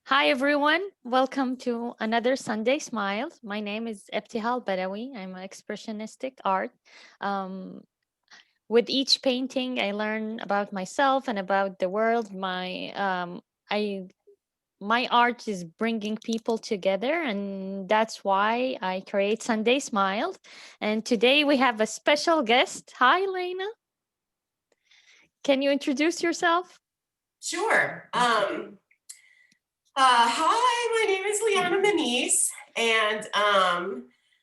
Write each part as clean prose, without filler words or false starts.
Hi, everyone. Welcome to another Sunday Smiles. My name is Ebtihal Badawi. I'm an expressionistic art. Um, with each painting, I learn about myself and about the world. I my art is bringing people together, and that's why I create Sunday Smiles. And today we have a special guest. Hi, Lena. Can you introduce yourself? Sure. Hi, my name is Liana Maneese, and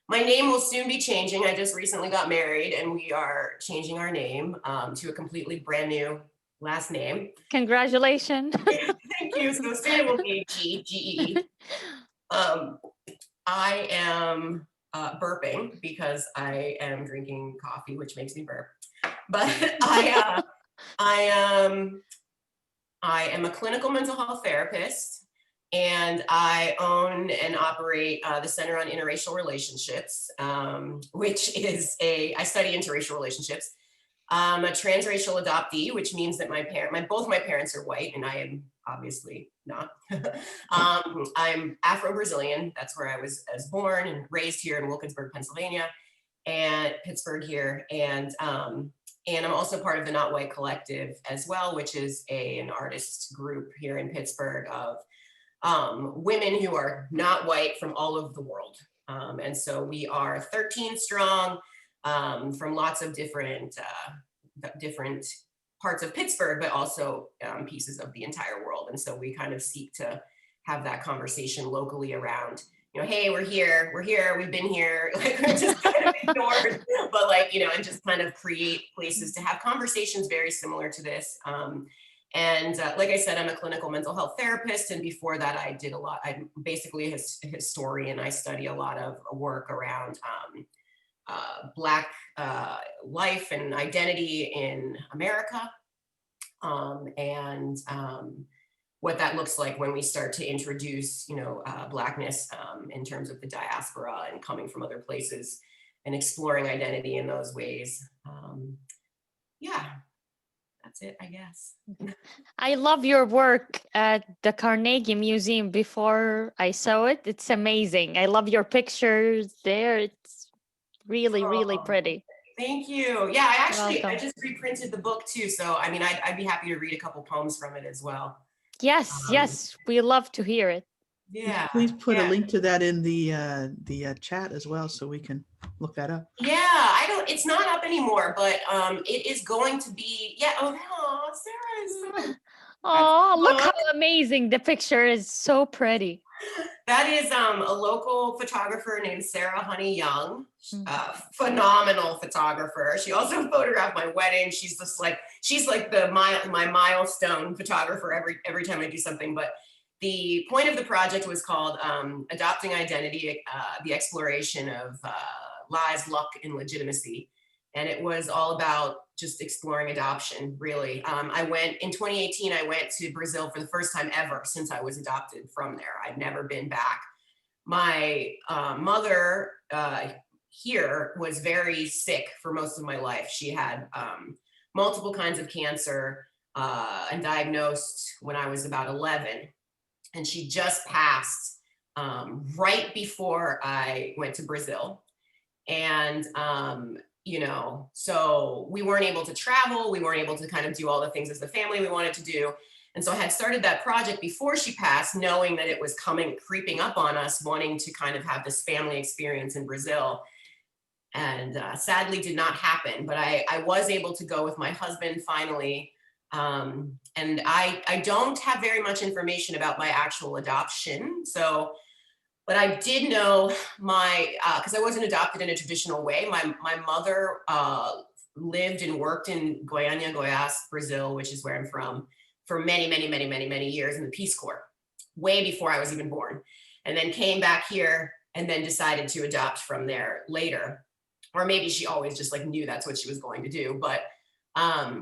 my name will soon be changing. I just recently got married, and we are changing our name to a completely brand new last name. Congratulations. Thank you. So soon it will be G-E-E. Um, I am burping because I am drinking coffee, which makes me burp. But I I am a clinical mental health therapist, and I own and operate the Center on Interracial Relationships, which is I study interracial relationships. I'm a transracial adoptee, which means that both my parents are white, and I am obviously not. I'm Afro-Brazilian. That's where I was born and raised here in Wilkinsburg, Pennsylvania, and Pittsburgh here, and I'm also part of the Not White Collective as well, which is an artist group here in Pittsburgh of women who are not white from all over the world. And so we are 13 strong from lots of different parts of Pittsburgh, but also pieces of the entire world. And so we kind of seek to have that conversation locally around, hey, we're here, we've been here, like we're just kind of ignored, but and just kind of create places to have conversations very similar to this. And like I said, I'm a clinical mental health therapist. And before that, I'm basically a historian. I study a lot of work around Black life and identity in America. And what that looks like when we start to introduce, Blackness in terms of the diaspora and coming from other places and exploring identity in those ways. Yeah, that's it, I guess. I love your work at the Carnegie Museum before I saw it. It's amazing. I love your pictures there. It's really, really Oh, pretty. thank you. Yeah, I Welcome. just reprinted the book too. So, I mean, I'd be happy to read a couple poems from it as well. Yes, Um, yes, we love to hear it. yeah, Please put a yeah. link to that in the chat as well, so we can look that up. Yeah, I don't, it's not up anymore, but it is going to be, yeah. Oh, Sarah is so, that's Oh, the look how book. amazing the picture is. So pretty. That is a local photographer named Sarah Honey Young, Mm. phenomenal photographer. She also photographed my wedding. She's like my milestone photographer every time I do something. But the point of the project was called Adopting Identity, the exploration of lies, luck, and legitimacy. And it was all about just exploring adoption, really. In 2018, I went to Brazil for the first time ever since I was adopted from there. I'd never been back. My mother here was very sick for most of my life. She had multiple kinds of cancer and diagnosed when I was about 11. And she just passed right before I went to Brazil. And so we weren't able to travel, we weren't able to kind of do all the things as the family we wanted to do. And so I had started that project before she passed, knowing that it was creeping up on us, wanting to kind of have this family experience in Brazil. And sadly did not happen, but I was able to go with my husband finally. And I don't have very much information about my actual adoption. But I did know because I wasn't adopted in a traditional way. My mother lived and worked in Goiânia, Goiás, Brazil, which is where I'm from, for many, many, many, many, many years in the Peace Corps, way before I was even born. And then came back here and then decided to adopt from there later. Or maybe she always just like knew that's what she was going to do. But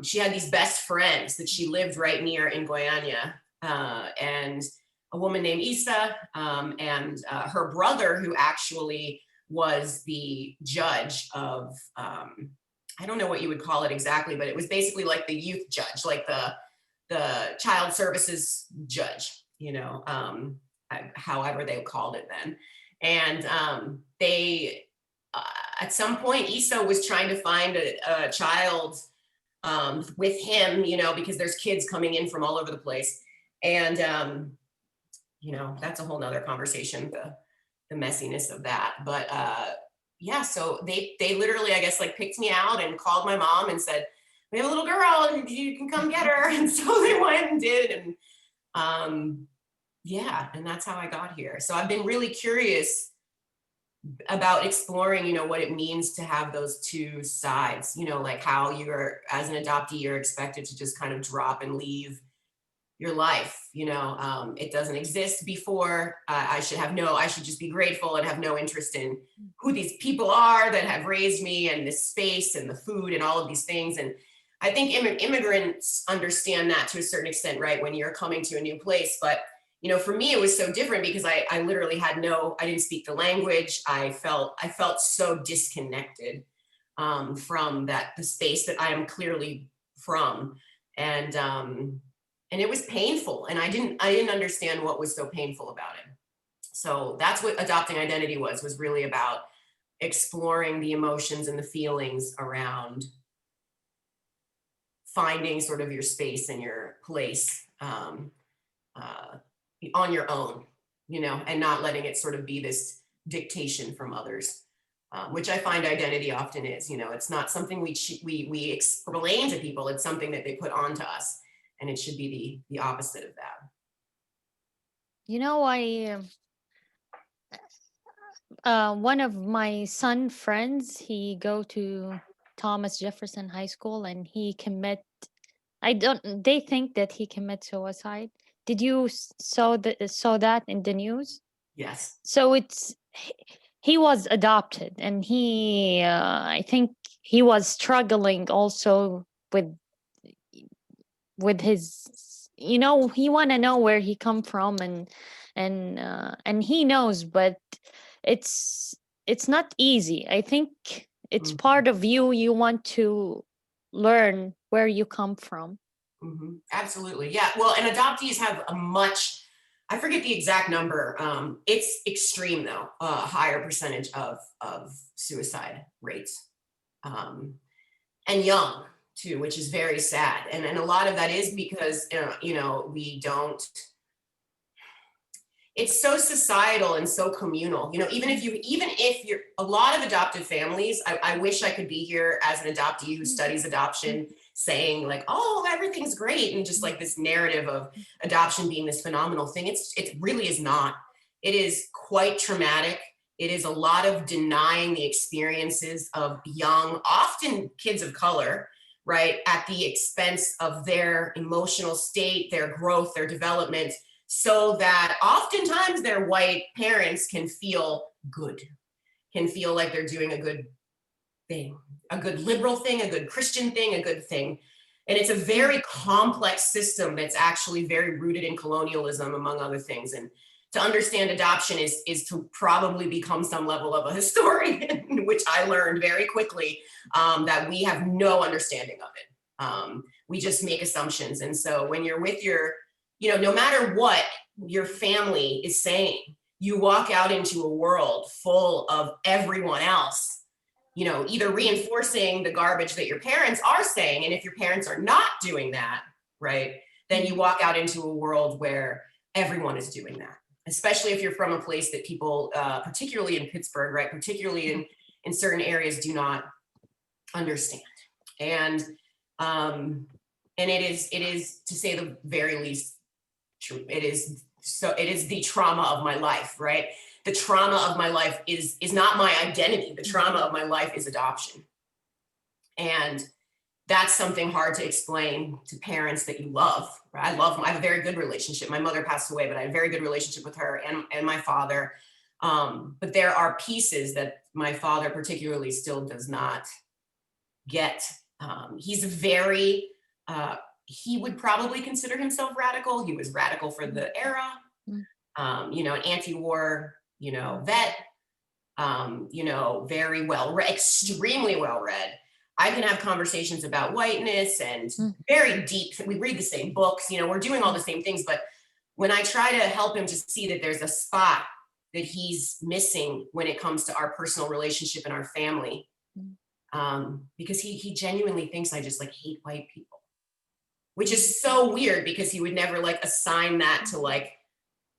she had these best friends that she lived right near in Goiânia. And a woman named Isa, and her brother, who actually was the judge of, I don't know what you would call it exactly, but it was basically like the youth judge, like the child services judge. however they called it then. And they, at some point, Issa was trying to find a child with him, because there's kids coming in from all over the place. And, that's a whole nother conversation, the messiness of that. But yeah, so they literally, I guess, like picked me out and called my mom and said, we have a little girl and you can come get her. And so they went and did. And yeah, and that's how I got here. So I've been really curious about exploring, what it means to have those two sides, like how you're, as an adoptee, you're expected to just kind of drop and leave your life. It doesn't exist before. I should just be grateful and have no interest in who these people are that have raised me and this space and the food and all of these things. And I think immigrants understand that to a certain extent, right? When you're coming to a new place. But, for me, it was so different because I literally I didn't speak the language. I felt so disconnected from the space that I am clearly from. And it was painful. And I didn't understand what was so painful about it. So that's what adopting identity was really about, exploring the emotions and the feelings around finding sort of your space and your place on your own, and not letting it sort of be this dictation from others, which I find identity often is. It's not something we explain to people. It's something that they put onto us, and it should be the opposite of that. One of my son friends, he go to Thomas Jefferson High School, and they think that he commit suicide. Did you saw that in the news? Yes. So he was adopted, and I think he was struggling also with his, he want to know where he come from, and he knows, but it's not easy. I think it's Mhm. part of you want to learn where you come from. Mm-hmm. Absolutely. Yeah. Well, and adoptees have I forget the exact number. It's extreme though, higher percentage of suicide rates, and young too, which is very sad. And a lot of that is because, we don't, it's so societal and so communal, even if you're a lot of adoptive families, I wish I could be here as an adoptee who studies adoption, saying like, oh, everything's great. And just like this narrative of adoption being this phenomenal thing. It really is not. It is quite traumatic. It is a lot of denying the experiences of young, often kids of color, right, at the expense of their emotional state, their growth, their development, so that oftentimes their white parents can feel good, can feel like they're doing a good thing, a good liberal thing, a good Christian thing, a good thing. And it's a very complex system that's actually very rooted in colonialism, among other things. And to understand adoption is to probably become some level of a historian, which I learned very quickly, that we have no understanding of it. We just make assumptions. And so when you're with no matter what your family is saying, you walk out into a world full of everyone else, either reinforcing the garbage that your parents are saying. And if your parents are not doing that, right, then you walk out into a world where everyone is doing that, especially if you're from a place that people, particularly in Pittsburgh, right, particularly in certain areas, do not understand. And it is, to say the very least, true. It is the trauma of my life, right? The trauma of my life is not my identity. The trauma of my life is adoption. And that's something hard to explain to parents that you love, right? I have a very good relationship. My mother passed away, but I have a very good relationship with her and my father. But there are pieces that my father particularly still does not get. He's he would probably consider himself radical. He was radical for the era, an anti-war, vet, very well read, extremely well read. I can have conversations about whiteness and very deep. We read the same books, we're doing all the same things, but when I try to help him to see that there's a spot that he's missing when it comes to our personal relationship and our family, because he genuinely thinks I just like hate white people, which is so weird because he would never like assign that to like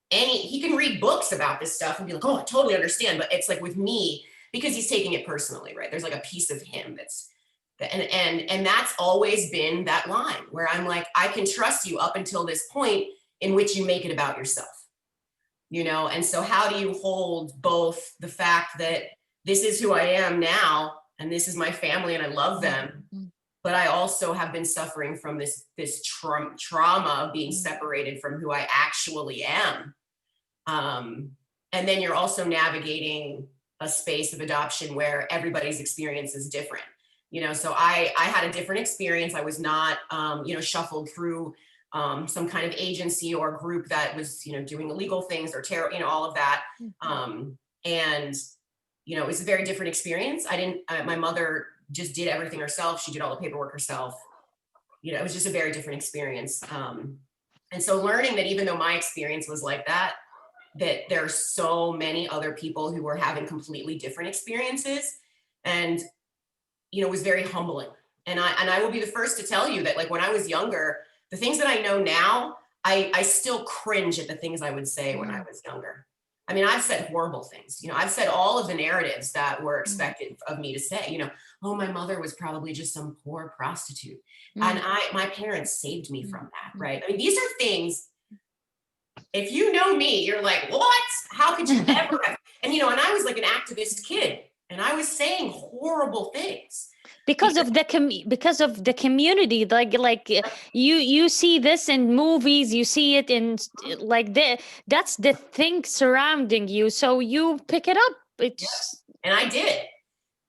he can read books about this stuff and be like, oh, I totally understand. But it's like with me, because he's taking it personally, right? There's like a piece of him and that's always been that line where I'm like, I can trust you up until this point in which you make it about yourself, you know? And so how do you hold both the fact that this is who I am now, and this is my family and I love them, but I also have been suffering from this trauma of being separated from who I actually am. And then you're also navigating a space of adoption where everybody's experience is different. You know, so I had a different experience. I was not, shuffled through some kind of agency or group that was, doing illegal things or terror, all of that. And, it was a very different experience. My mother just did everything herself. She did all the paperwork herself. It was just a very different experience. And so learning that even though my experience was like that there are so many other people who were having completely different experiences, and it was very humbling. And I will be the first to tell you that, like, when I was younger, the things that I know now, I still cringe at the things I would say when I was younger. I mean, I've said horrible things. I've said all of the narratives that were expected of me to say. Oh, my mother was probably just some poor prostitute, and my parents saved me from that. Right? I mean, these are things. If you know me, you're like, what? How could you ever have? And and I was like an activist kid, and I was saying horrible things because of the community, like you see this in movies, you see it in that's the thing surrounding you, so you pick it up. And I did,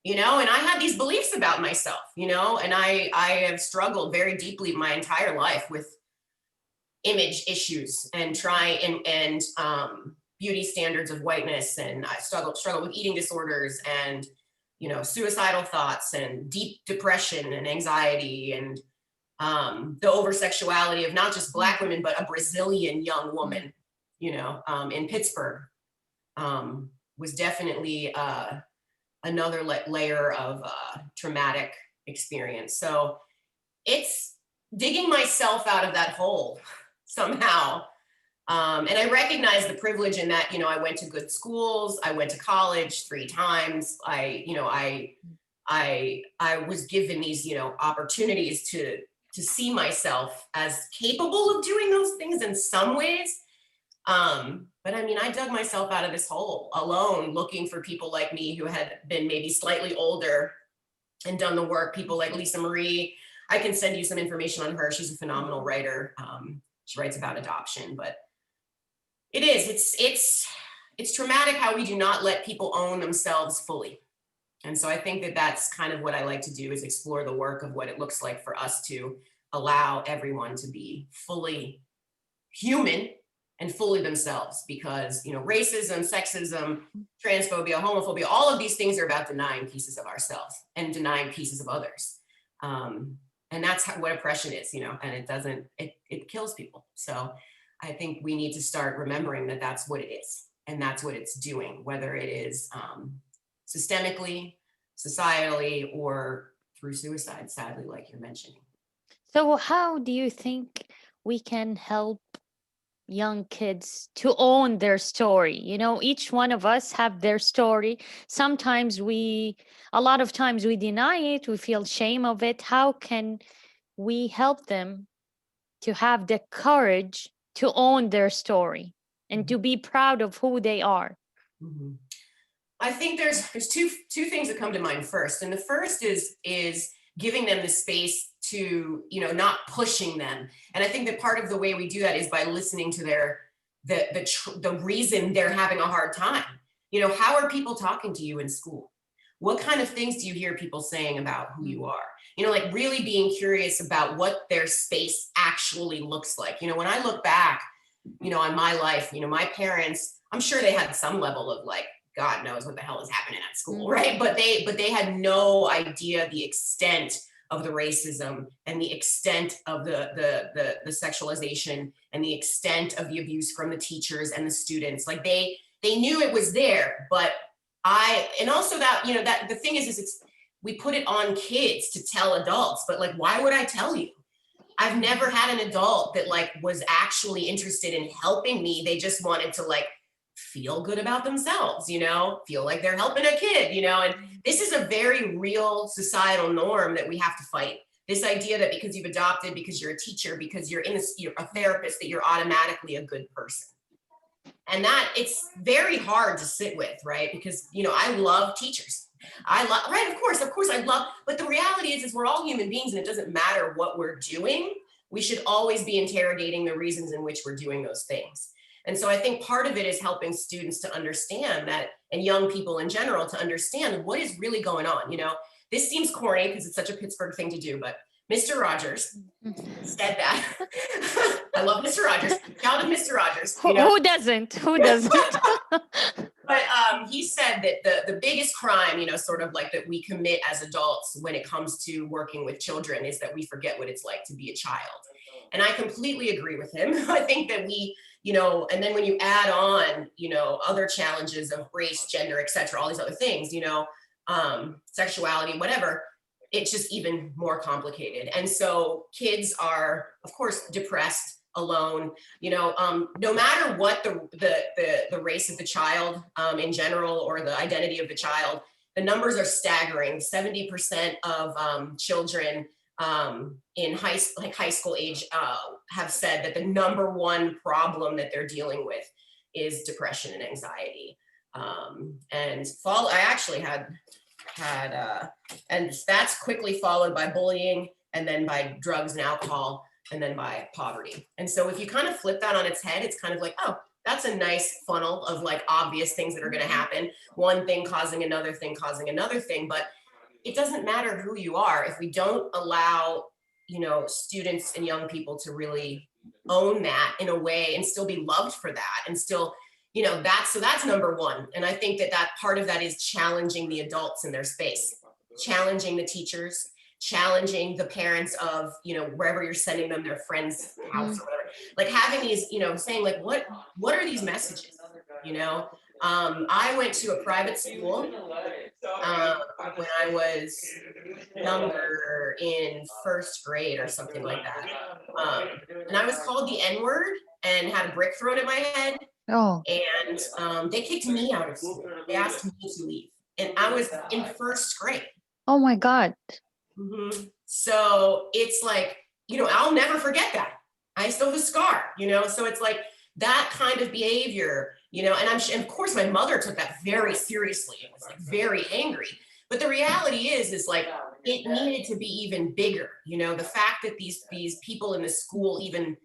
and I had these beliefs about myself, and I have struggled very deeply my entire life with image issues and beauty standards of whiteness, and I struggled with eating disorders and suicidal thoughts and deep depression and anxiety, and the over-sexuality of not just Black women but a Brazilian young woman in Pittsburgh was definitely another layer of traumatic experience. So it's digging myself out of that hole somehow. And I recognize the privilege in that, I went to good schools. I went to college 3 times. I was given these, opportunities to see myself as capable of doing those things in some ways. But I mean, I dug myself out of this hole alone, looking for people like me who had been maybe slightly older and done the work. People like Lisa Marie. I can send you some information on her. She's a phenomenal writer. She writes about adoption, but it's traumatic how we do not let people own themselves fully. And so I think that that's kind of what I like to do, is explore the work of what it looks like for us to allow everyone to be fully human and fully themselves, because, racism, sexism, transphobia, homophobia, all of these things are about denying pieces of ourselves and denying pieces of others. And that's what oppression is, and it kills people. So I think we need to start remembering that that's what it is, and that's what it's doing, whether it is systemically, societally, or through suicide, sadly, like you're mentioning. So how do you think we can help young kids to own their story? Each one of us have their story. Sometimes a lot of times we deny it, we feel shame of it. How can we help them to have the courage to own their story and to be proud of who they are? I think there's two things that come to mind first. And the first is giving them the space to, not pushing them. And I think that part of the way we do that is by listening to the reason they're having a hard time. How are people talking to you in school? What kind of things do you hear people saying about who you are? Like really being curious about what their space actually looks like. When I look back, on my life, my parents, I'm sure they had some level of like, God knows what the hell is happening at school, right? But they had no idea the extent of the racism and the extent of the sexualization and the extent of the abuse from the teachers and the students. Like they knew it was there, but and also that, you know, that the thing is it's, we put it on kids to tell adults, but like, why would I tell you? I've never had an adult that like was actually interested in helping me. They just wanted to like feel good about themselves, you know, feel like they're helping a kid, you know, and this is a very real societal norm that we have to fight. This idea that because you've adopted, because you're a teacher, because you're you're a therapist, that you're automatically a good person. And that it's very hard to sit with, right? Because, you know, I love teachers. I love, right, of course I love, but the reality is we're all human beings and it doesn't matter what we're doing. We should always be interrogating the reasons in which we're doing those things. And so I think part of it is helping students to understand that, and young people in general to understand what is really going on. You know, this seems corny because it's such a Pittsburgh thing to do, but Mr. Rogers said that. I love Mr. Rogers. Shout out to Mr. Rogers. You know? Who doesn't? Who doesn't? But he said that the biggest crime, you know, sort of like that we commit as adults when it comes to working with children is that we forget what it's like to be a child. And I completely agree with him. I think that we, you know, and then when you add on, you know, other challenges of race, gender, et cetera, all these other things, you know, sexuality, whatever, it's just even more complicated. And so kids are, of course, depressed, alone, you know, no matter what the race of the child in general, or the identity of the child, the numbers are staggering. 70% of children in high school age have said that the number one problem that they're dealing with is depression and anxiety. I actually had and that's quickly followed by bullying, and then by drugs and alcohol, and then by poverty. And so if you kind of flip that on its head, it's kind of like, oh, that's a nice funnel of like obvious things that are going to happen. One thing causing another thing, causing another thing. But it doesn't matter who you are if we don't allow, you know, students and young people to really own that in a way and still be loved for that, and still, you know, that's number one. And I think that part of that is challenging the adults in their space, challenging the teachers, challenging the parents of, you know, wherever you're sending them, their friend's house or whatever, like having these, you know, saying like, what are these messages? You know, I went to a private school when I was younger, in first grade or something like that. And I was called the N-word and had a brick thrown at my head. Oh, And they kicked me out of school. They asked me to leave. And I was in first grade. oh my God. So it's like, you know, I'll never forget that. I still have a scar, you know? So it's like that kind of behavior, you know, and and of course my mother took that very seriously. It was like very angry. But the reality is like, it needed to be even bigger. You know, the fact that these people in the school even,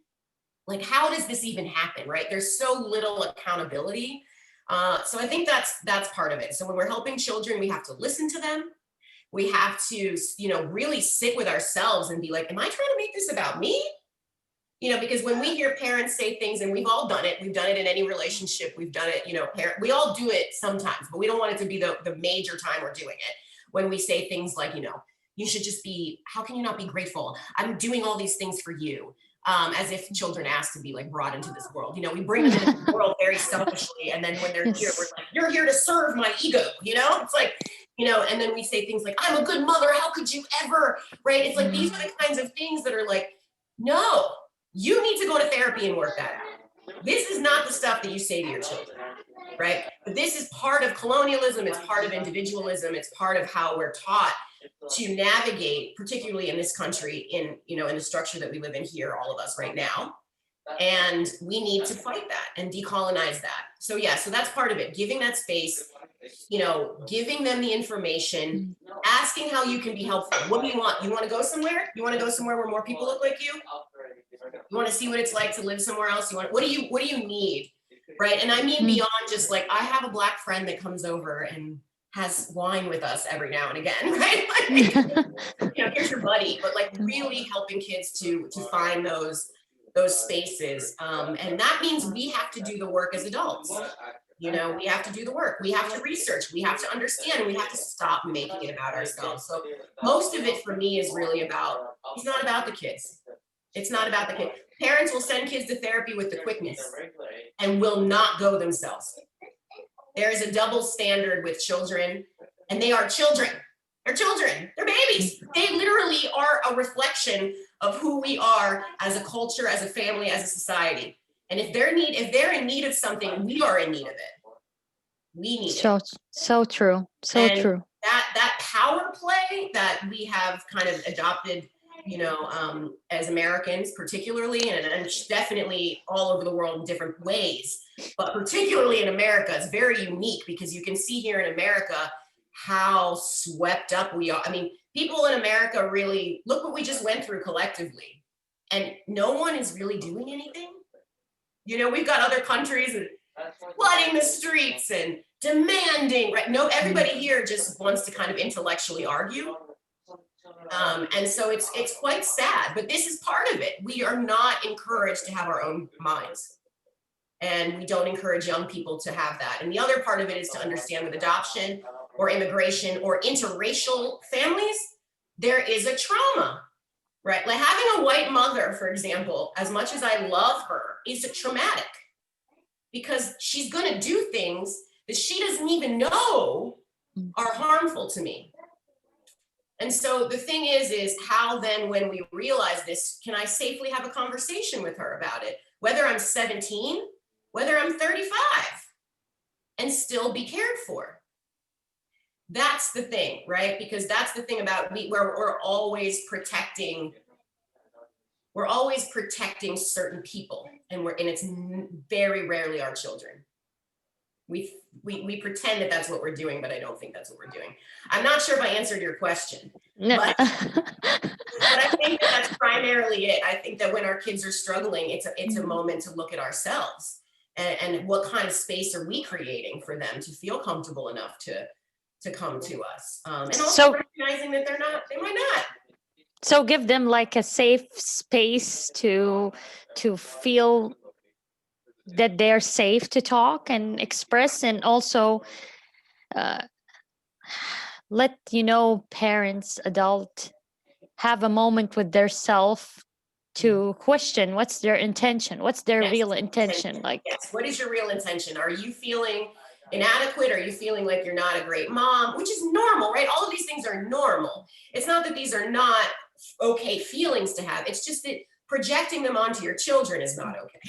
like, how does this even happen, right? There's so little accountability. So I think that's part of it. So when we're helping children, we have to listen to them. We have to, you know, really sit with ourselves and be like, am I trying to make this about me? You know, because when we hear parents say things, and we've all done it, we've done it in any relationship, we've done it, you know, we all do it sometimes, but we don't want it to be the major time we're doing it. When we say things like, you know, you should just be, how can you not be grateful? I'm doing all these things for you. As if children ask to be like brought into this world. You know, we bring them into the world very selfishly. And then when they're here, we're like, you're here to serve my ego, you know? It's like, you know, and then we say things like, I'm a good mother. How could you ever, right? It's like, these are the kinds of things that are like, no, you need to go to therapy and work that out. This is not the stuff that you say to your children, right? But this is part of colonialism. It's part of individualism. It's part of how we're taught to navigate, particularly in this country, in, you know, in the structure that we live in here, all of us right now. And we need to fight that and decolonize that. So yeah, so that's part of it, giving that space, you know, giving them the information, asking how you can be helpful. What do you want? You want to go somewhere? You want to go somewhere where more people look like you? You want to see what it's like to live somewhere else? What do you need? Right. And I mean, beyond just like, I have a Black friend that comes over and has wine with us every now and again, right? Like, you know, here's your buddy, but like really helping kids to find those those spaces. And that means we have to do the work as adults. You know, we have to do the work. We have to research. We have to understand. And we have to stop making it about ourselves. So most of it for me is really about, it's not about the kids. It's not about the kid. Parents will send kids to therapy with the quickness and will not go themselves. There is a double standard with children, and they are children. They're children. They're babies. They literally are a reflection of who we are as a culture, as a family, as a society. And if they're in need of something, we are in need of it. We need it. So true. So And true. that power play that we have kind of adopted, you know, as Americans, particularly, and definitely all over the world in different ways, but particularly in America, it's very unique because you can see here in America how swept up we are. I mean, people in America really look what we just went through collectively, and no one is really doing anything. You know, we've got other countries and flooding the streets and demanding, right? No, everybody here just wants to kind of intellectually argue. And so it's quite sad, but this is part of it. We are not encouraged to have our own minds. And we don't encourage young people to have that. And the other part of it is to understand with adoption or immigration or interracial families, there is a trauma, right? Like having a white mother, for example, as much as I love her, is traumatic because she's going to do things that she doesn't even know are harmful to me. And so the thing is how then when we realize this, can I safely have a conversation with her about it? Whether I'm 17, whether I'm 35, and still be cared for. That's the thing, right? Because that's the thing about where we're always protecting certain people, and it's very rarely our children. We pretend that that's what we're doing, but I don't think that's what we're doing. I'm not sure if I answered your question, No. but I think that's primarily it. I think that when our kids are struggling, it's a moment to look at ourselves and what kind of space are we creating for them to feel comfortable enough to come to us, and also recognizing that they might not. So give them like a safe space to feel that they're safe to talk and express, and also let parents, adult, have a moment with their self to question what's their intention, what's their real intention. Like, yes, what is your real intention? Are you feeling inadequate? Are you feeling like you're not a great mom? Which is normal, right? All of these things are normal. It's not that these are not okay feelings to have. It's just that projecting them onto your children is not okay.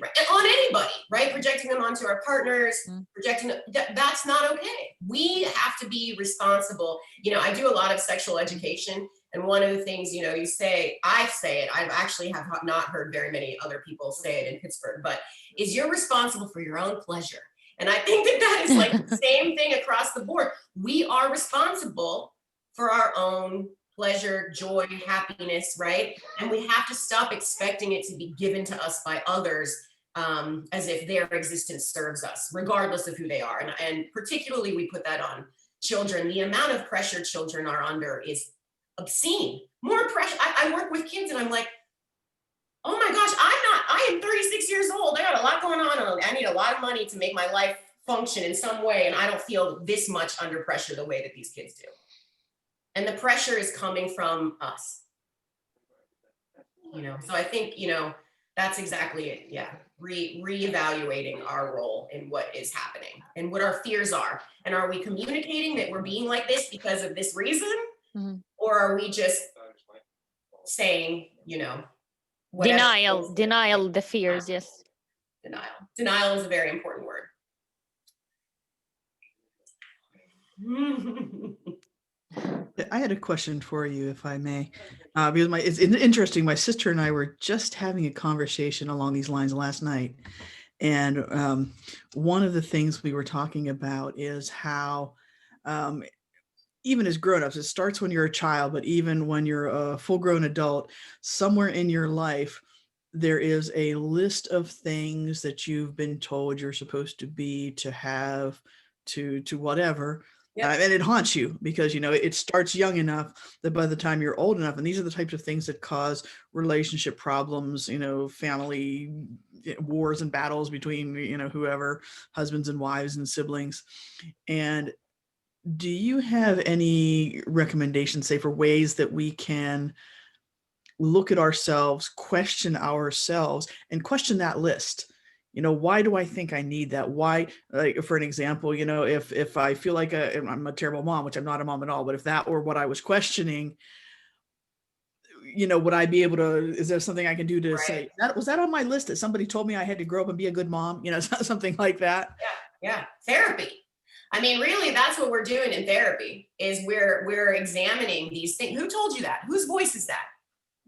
Right. And on anybody, right? Projecting them onto our partners, projecting that's not okay. We have to be responsible. I do a lot of sexual education, and one of the things, I say it, I've actually have not heard very many other people say it in Pittsburgh, but is you're responsible for your own pleasure. And I think that is like the same thing across the board. We are responsible for our own pleasure, joy, happiness, right? And we have to stop expecting it to be given to us by others as if their existence serves us, regardless of who they are. And particularly we put that on children. The amount of pressure children are under is obscene. More pressure. I work with kids and I'm like, oh my gosh, I am 36 years old. I got a lot going on. I need a lot of money to make my life function in some way. And I don't feel this much under pressure the way that these kids do. And the pressure is coming from us. So I think, that's exactly it. Yeah. Reevaluating our role in what is happening and what our fears are. And are we communicating that we're being like this because of this reason? Mm-hmm. Or are we just saying, Denial, the fears, yes. Denial is a very important word. I had a question for you, if I may, because it's interesting. My sister and I were just having a conversation along these lines last night. And one of the things we were talking about is how even as grown-ups, it starts when you're a child, but even when you're a full-grown adult, somewhere in your life, there is a list of things that you've been told you're supposed to be, to have, to whatever. Yep. And it haunts you because, it starts young enough that by the time you're old enough, and these are the types of things that cause relationship problems, family wars and battles between, whoever, husbands and wives and siblings. And do you have any recommendations, say, for ways that we can look at ourselves, question ourselves, and question that list? Why do I think I need that? Why, like, for an example, if I feel like I'm a terrible mom, which I'm not a mom at all, but if that were what I was questioning, would I be able to, is there something I can do to say, was that on my list that somebody told me I had to grow up and be a good mom? Something like that. Yeah. Therapy. I mean, really, that's what we're doing in therapy is we're examining these things. Who told you that? Whose voice is that?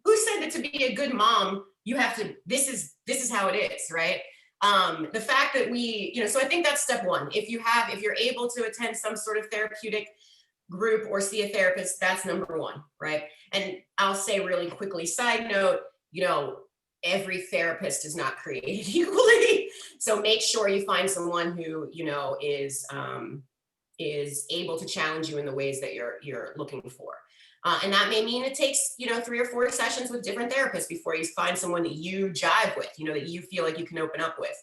Who said that to be a good mom, you have to, this is how it is, right? The fact that so I think that's step one. If you're able to attend some sort of therapeutic group or see a therapist, that's number one, right? And I'll say really quickly, side note, every therapist is not created equally. So make sure you find someone who, is able to challenge you in the ways that you're looking for. And that may mean it takes, 3 or 4 sessions with different therapists before you find someone that you jive with, that you feel like you can open up with.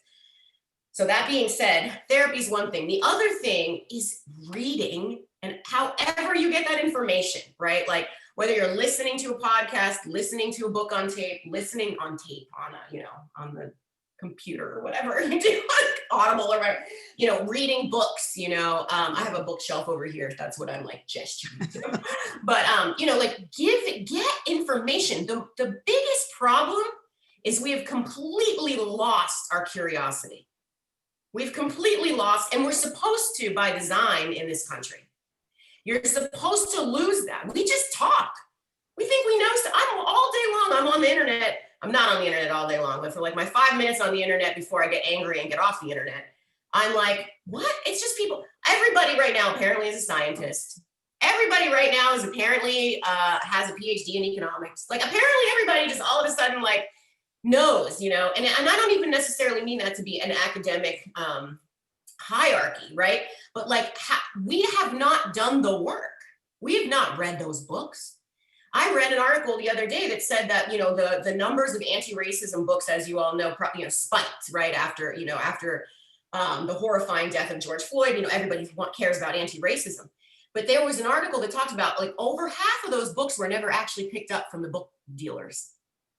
So that being said, therapy is one thing. The other thing is reading, and however you get that information, right? Like whether you're listening to a podcast, listening to a book on tape, listening on tape on on the computer or whatever you do, Audible or whatever, reading books, I have a bookshelf over here. That's what I'm like gesturing to. But, like get information. The biggest problem is we have completely lost our curiosity. We've completely lost, and we're supposed to by design in this country. You're supposed to lose that. We just talk. We think we know stuff. I'm all day long. I'm on the internet. I'm not on the internet all day long, but for like my 5 minutes on the internet before I get angry and get off the internet, I'm like, what? It's just people. Everybody right now apparently is a scientist. Everybody right now is apparently has a PhD in economics. Like apparently everybody just all of a sudden like knows, and I don't even necessarily mean that to be an academic hierarchy, right? But like we have not done the work. We have not read those books. I read an article the other day that said that, the numbers of anti-racism books, as you all know, spiked right after the horrifying death of George Floyd. Everybody cares about anti-racism. But there was an article that talked about like over half of those books were never actually picked up from the book dealers.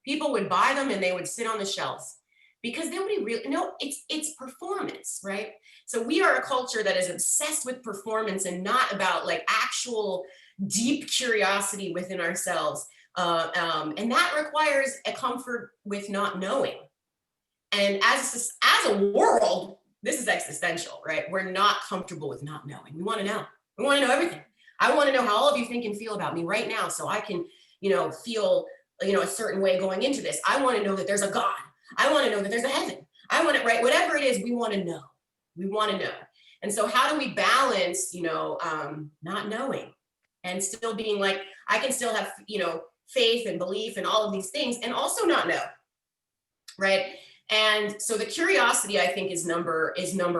People would buy them and they would sit on the shelves because nobody really, it's performance, right? So we are a culture that is obsessed with performance and not about like actual deep curiosity within ourselves. And that requires a comfort with not knowing. And as a world, this is existential, right? We're not comfortable with not knowing. We want to know. We want to know everything. I want to know how all of you think and feel about me right now so I can, feel, a certain way going into this. I want to know that there's a God. I want to know that there's a heaven. I want it, right? Whatever it is, we want to know. We want to know. And so how do we balance, not knowing and still being like, I can still have, faith and belief and all of these things and also not know, right? And so the curiosity, I think, is number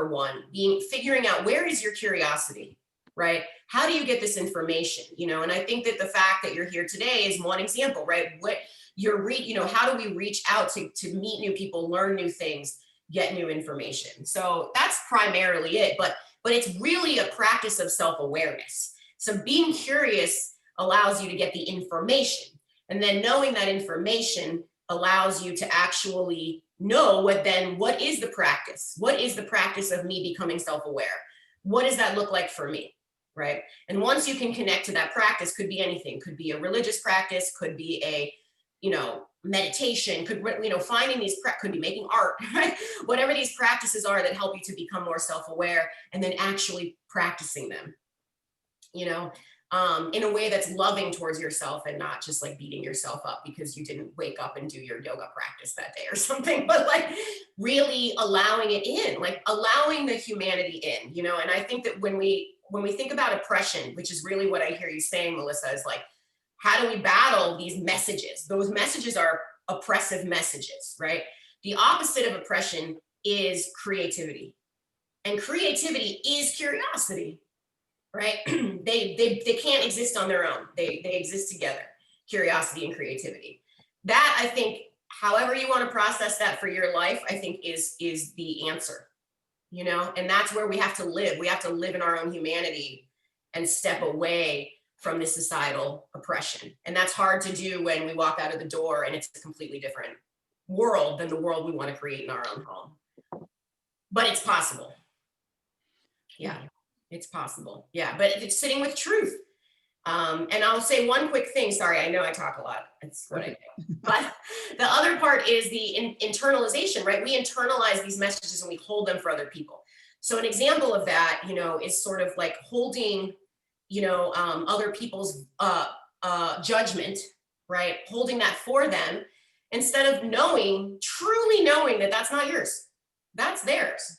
one, figuring out where is your curiosity, right? How do you get this information, and I think that the fact that you're here today is one example, right? What you're how do we reach out to meet new people, learn new things, get new information? So that's primarily it, but it's really a practice of self-awareness. So being curious allows you to get the information, and then knowing that information allows you to actually know what is the practice? What is the practice of me becoming self-aware? What does that look like for me, right? And once you can connect to that practice, could be anything, could be a religious practice, could be a, meditation, could, finding these, could be making art, right? Whatever these practices are that help you to become more self-aware and then actually practicing them, in a way that's loving towards yourself and not just like beating yourself up because you didn't wake up and do your yoga practice that day or something, but like really allowing it in, like allowing the humanity in, and I think that when we think about oppression, which is really what I hear you saying, Melissa, is like, how do we battle these messages? Those messages are oppressive messages, right? The opposite of oppression is creativity. And creativity is curiosity. right? They can't exist on their own. They exist together. Curiosity and creativity. That, I think, however you want to process that for your life, I think is the answer, you know? And that's where we have to live. We have to live in our own humanity and step away from this societal oppression. And that's hard to do when we walk out of the door and it's a completely different world than the world we want to create in our own home. But it's possible. Yeah, it's possible. Yeah, but it's sitting with truth. And I'll say one quick thing. Sorry, I know I talk a lot. It's what I do. But the other part is the internalization, right? We internalize these messages and we hold them for other people. So an example of that, you know, is sort of like holding, you know, other people's judgment, right? Holding that for them instead of knowing, truly knowing that that's not yours, that's theirs.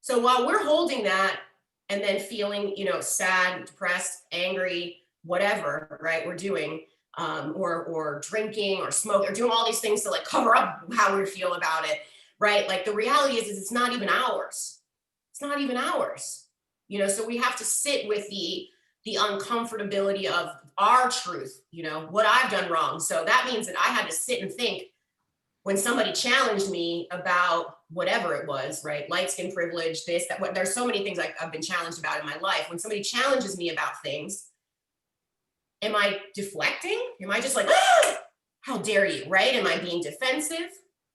So while we're holding that and then feeling, you know, sad, depressed, angry, whatever, right, we're doing, or drinking or smoking or doing all these things to like cover up how we feel about it, right? Like the reality is it's not even ours. It's not even ours. You know, so we have to sit with the uncomfortability of our truth, you know, what I've done wrong. So that means that I had to sit and think when somebody challenged me about whatever it was, right? Light skin privilege, this, that, what, there's so many things I've been challenged about in my life. When somebody challenges me about things, am I deflecting? Am I just like, ah, how dare you, right? Am I being defensive?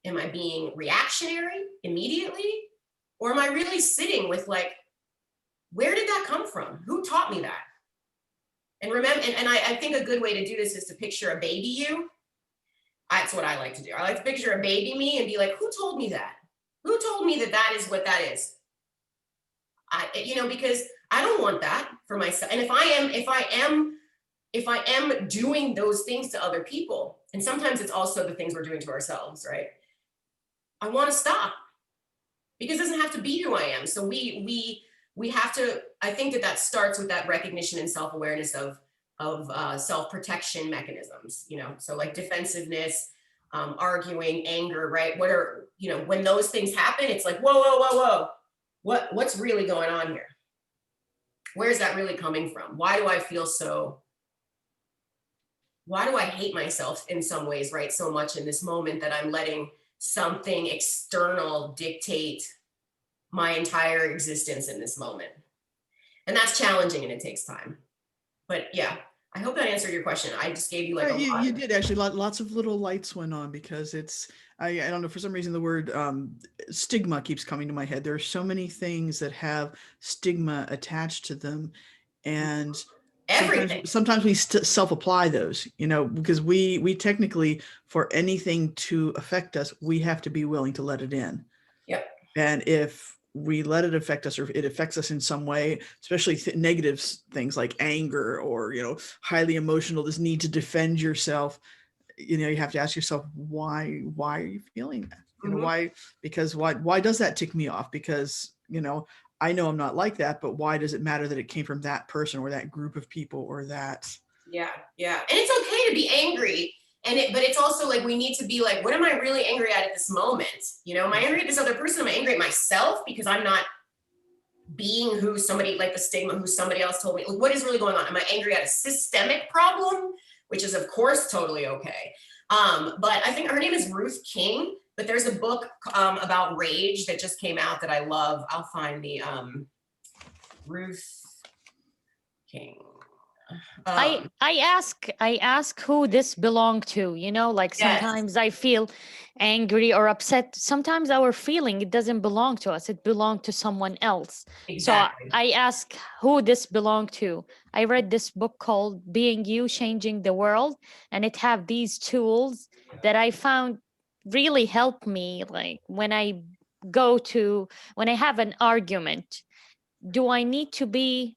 Am I being reactionary immediately? Or am I really sitting with like, where did that come from? Who taught me that? And remember, and I think a good way to do this is to picture a baby you. That's what I like to do. I like to picture a baby me and be like, who told me that? Who told me that that is what that is? You know, because I don't want that for myself. And if I am doing those things to other people, and sometimes it's also the things we're doing to ourselves, right? I want to stop because it doesn't have to be who I am. So we have to, I think that starts with that recognition and self-awareness of self-protection mechanisms, you know, so like defensiveness, arguing, anger, right? What are, you know, when those things happen, it's like, whoa, what's really going on here? Where's that really coming from? Why do I feel so, why do I hate myself in some ways, right? So much in this moment that I'm letting something external dictate my entire existence in this moment. And that's challenging and it takes time. But yeah, I hope that answered your question. I just gave you like a lot. You did actually. Lots of little lights went on because it's, I don't know, for some reason the word stigma keeps coming to my head. There are so many things that have stigma attached to them. And everything. Sometimes we self-apply those, you know, because we technically, for anything to affect us, we have to be willing to let it in. Yep. And if we let it affect us or it affects us in some way, especially negative things like anger or, you know, highly emotional, this need to defend yourself, you know, you have to ask yourself, why are you feeling that? You know, why does that tick me off? Because, you know I'm not like that, but why does it matter that it came from that person or that group of people or that? Yeah. And it's okay to be angry. But it's also like, we need to be like, what am I really angry at this moment? You know, am I angry at this other person? Am I angry at myself because I'm not being who somebody, like the stigma, who somebody else told me? Like, what is really going on? Am I angry at a systemic problem? Which is of course totally okay. But I think her name is Ruth King, but there's a book about rage that just came out that I love. I'll find the Ruth King. I ask who this belonged to, you know, like sometimes I feel angry or upset. Sometimes our feeling, it doesn't belong to us. It belonged to someone else. Exactly. So I ask who this belonged to. I read this book called Being You, Changing the World, and it have these tools that I found really help me. Like when I have an argument, do I need to be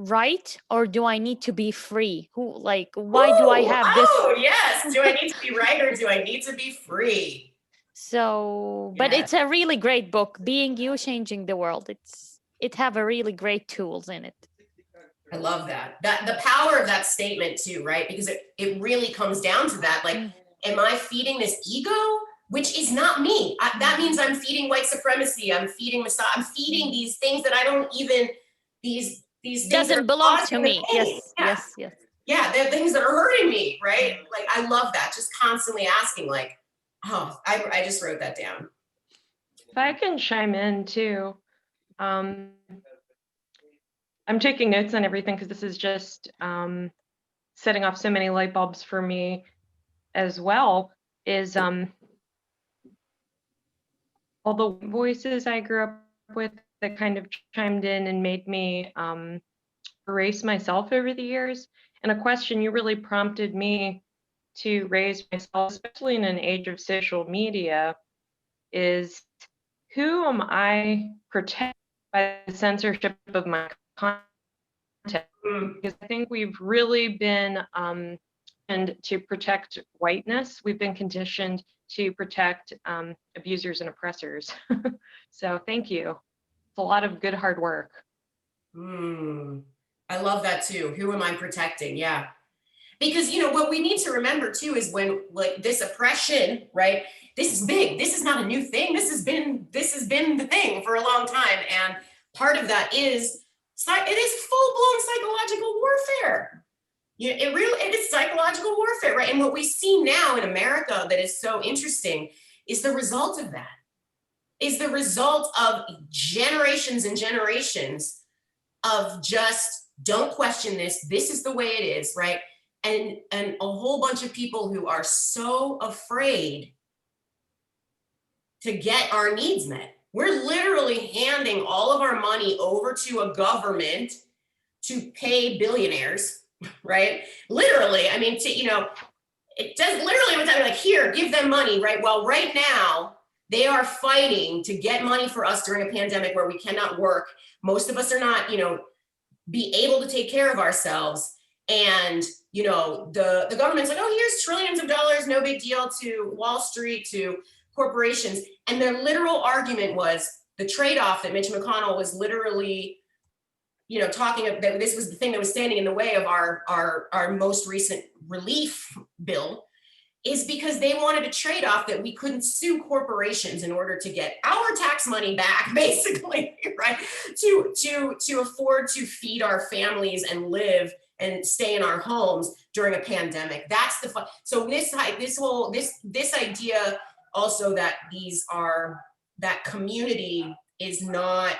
right or do I need to be free? Why do I have this? Oh yes, do I need to be right or do I need to be free? So but it's a really great book, Being You, Changing the World. It have a really great tools in it. I love that the power of that statement too, right? Because it really comes down to that, like, am I feeding this ego, which is not me? That means I'm feeding white supremacy, I'm feeding I'm feeding these things that I don't even, these these things that Doesn't are belong to causing the me. pain. Yes, Yeah. yes, yes. Yeah, they're things that are hurting me, right? Like I love that. Just constantly asking, like, oh, I just wrote that down. If I can chime in too, I'm taking notes on everything because this is just setting off so many light bulbs for me as well. Is all the voices I grew up with that kind of chimed in and made me erase myself over the years. And a question you really prompted me to raise myself, especially in an age of social media, is who am I protected by the censorship of my content? Because I think we've really been and to protect whiteness, we've been conditioned to protect abusers and oppressors. So thank you. It's a lot of good hard work. I love that too. Who am I protecting? Yeah. Because what we need to remember too is when like this oppression, right? This is big. This is not a new thing. This has been the thing for a long time. And part of that is it is full-blown psychological warfare. It is psychological warfare, right? And what we see now in America that is so interesting is the result of that. Is the result of generations and generations of just don't question this. This is the way it is, right? And a whole bunch of people who are so afraid to get our needs met. We're literally handing all of our money over to a government to pay billionaires, right? Literally, I mean, it does literally with that, like, here, give them money, right? Well, right now, they are fighting to get money for us during a pandemic where we cannot work. Most of us are not, be able to take care of ourselves. And, the government's like, oh, here's trillions of dollars, no big deal, to Wall Street, to corporations. And their literal argument was the trade-off that Mitch McConnell was literally, talking about, that this was the thing that was standing in the way of our most recent relief bill, is because they wanted a trade-off that we couldn't sue corporations in order to get our tax money back, basically, right? To afford to feed our families and live and stay in our homes during a pandemic. That's the fun. So this idea also that that community is not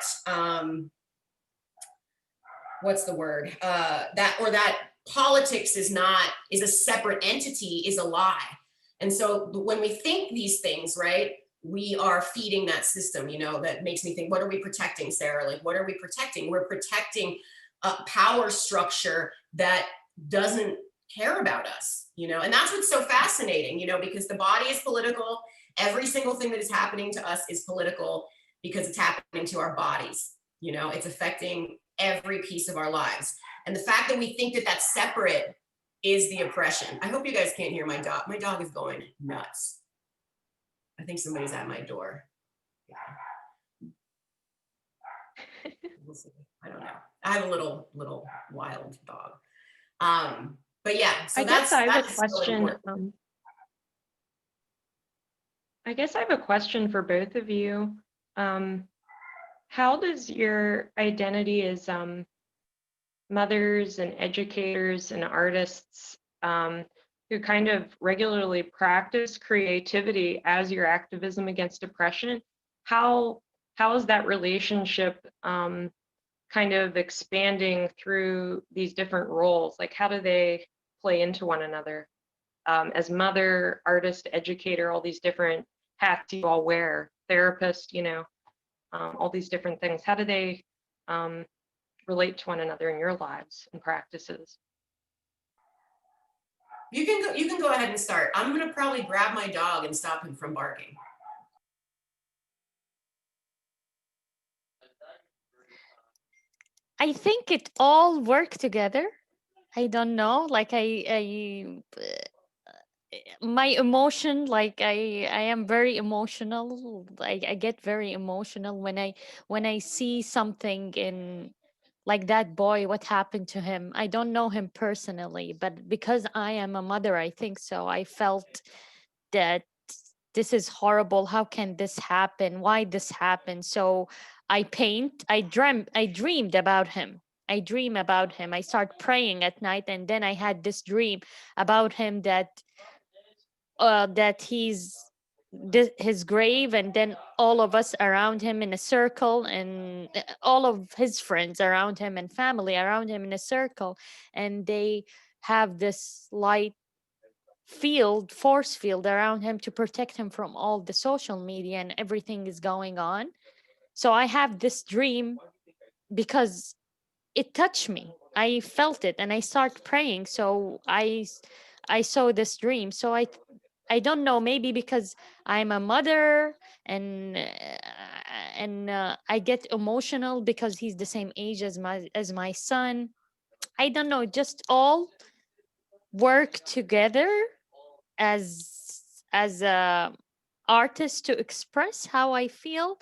what's the word? That politics is a separate entity is a lie. And so when we think these things, right, we are feeding that system, that makes me think, what are we protecting, Sarah? Like, what are we protecting? We're protecting a power structure that doesn't care about us, and that's what's so fascinating, because the body is political. Every single thing that is happening to us is political because it's happening to our bodies. It's affecting every piece of our lives. And the fact that we think that that's separate is the oppression. I hope you guys can't hear my dog. My dog is going nuts. I think somebody's at my door. We'll see. I don't know. I have a little wild dog. But yeah, so I guess I have a that's question. really I guess I have a question for both of you. How does your identity as mothers and educators and artists who kind of regularly practice creativity as your activism against oppression, how is that relationship kind of expanding through these different roles? Like, how do they play into one another? As mother, artist, educator, all these different hats you all wear, therapist, all these different things. How do they relate to one another in your lives and practices? You can go ahead and start. I'm gonna probably grab my dog and stop him from barking. I think it all worked together. I don't know. Like my emotion, like I am very emotional. I get very emotional when I see something in, like, that boy, what happened to him. I don't know him personally, but because I am a mother, I think so. I felt that this is horrible. How can this happen? Why this happened? So I dreamed about him. I dream about him. I start praying at night, and then I had this dream about him, that he's his grave, and then all of us around him in a circle, and all of his friends around him and family around him in a circle, and they have this light force field around him to protect him from all the social media and everything is going on. So I have this dream because it touched me. I felt it and I start praying. So I saw this dream. So I don't know, maybe because I'm a mother, and I get emotional because he's the same age as my son. I don't know, just all work together as a artist to express how I feel,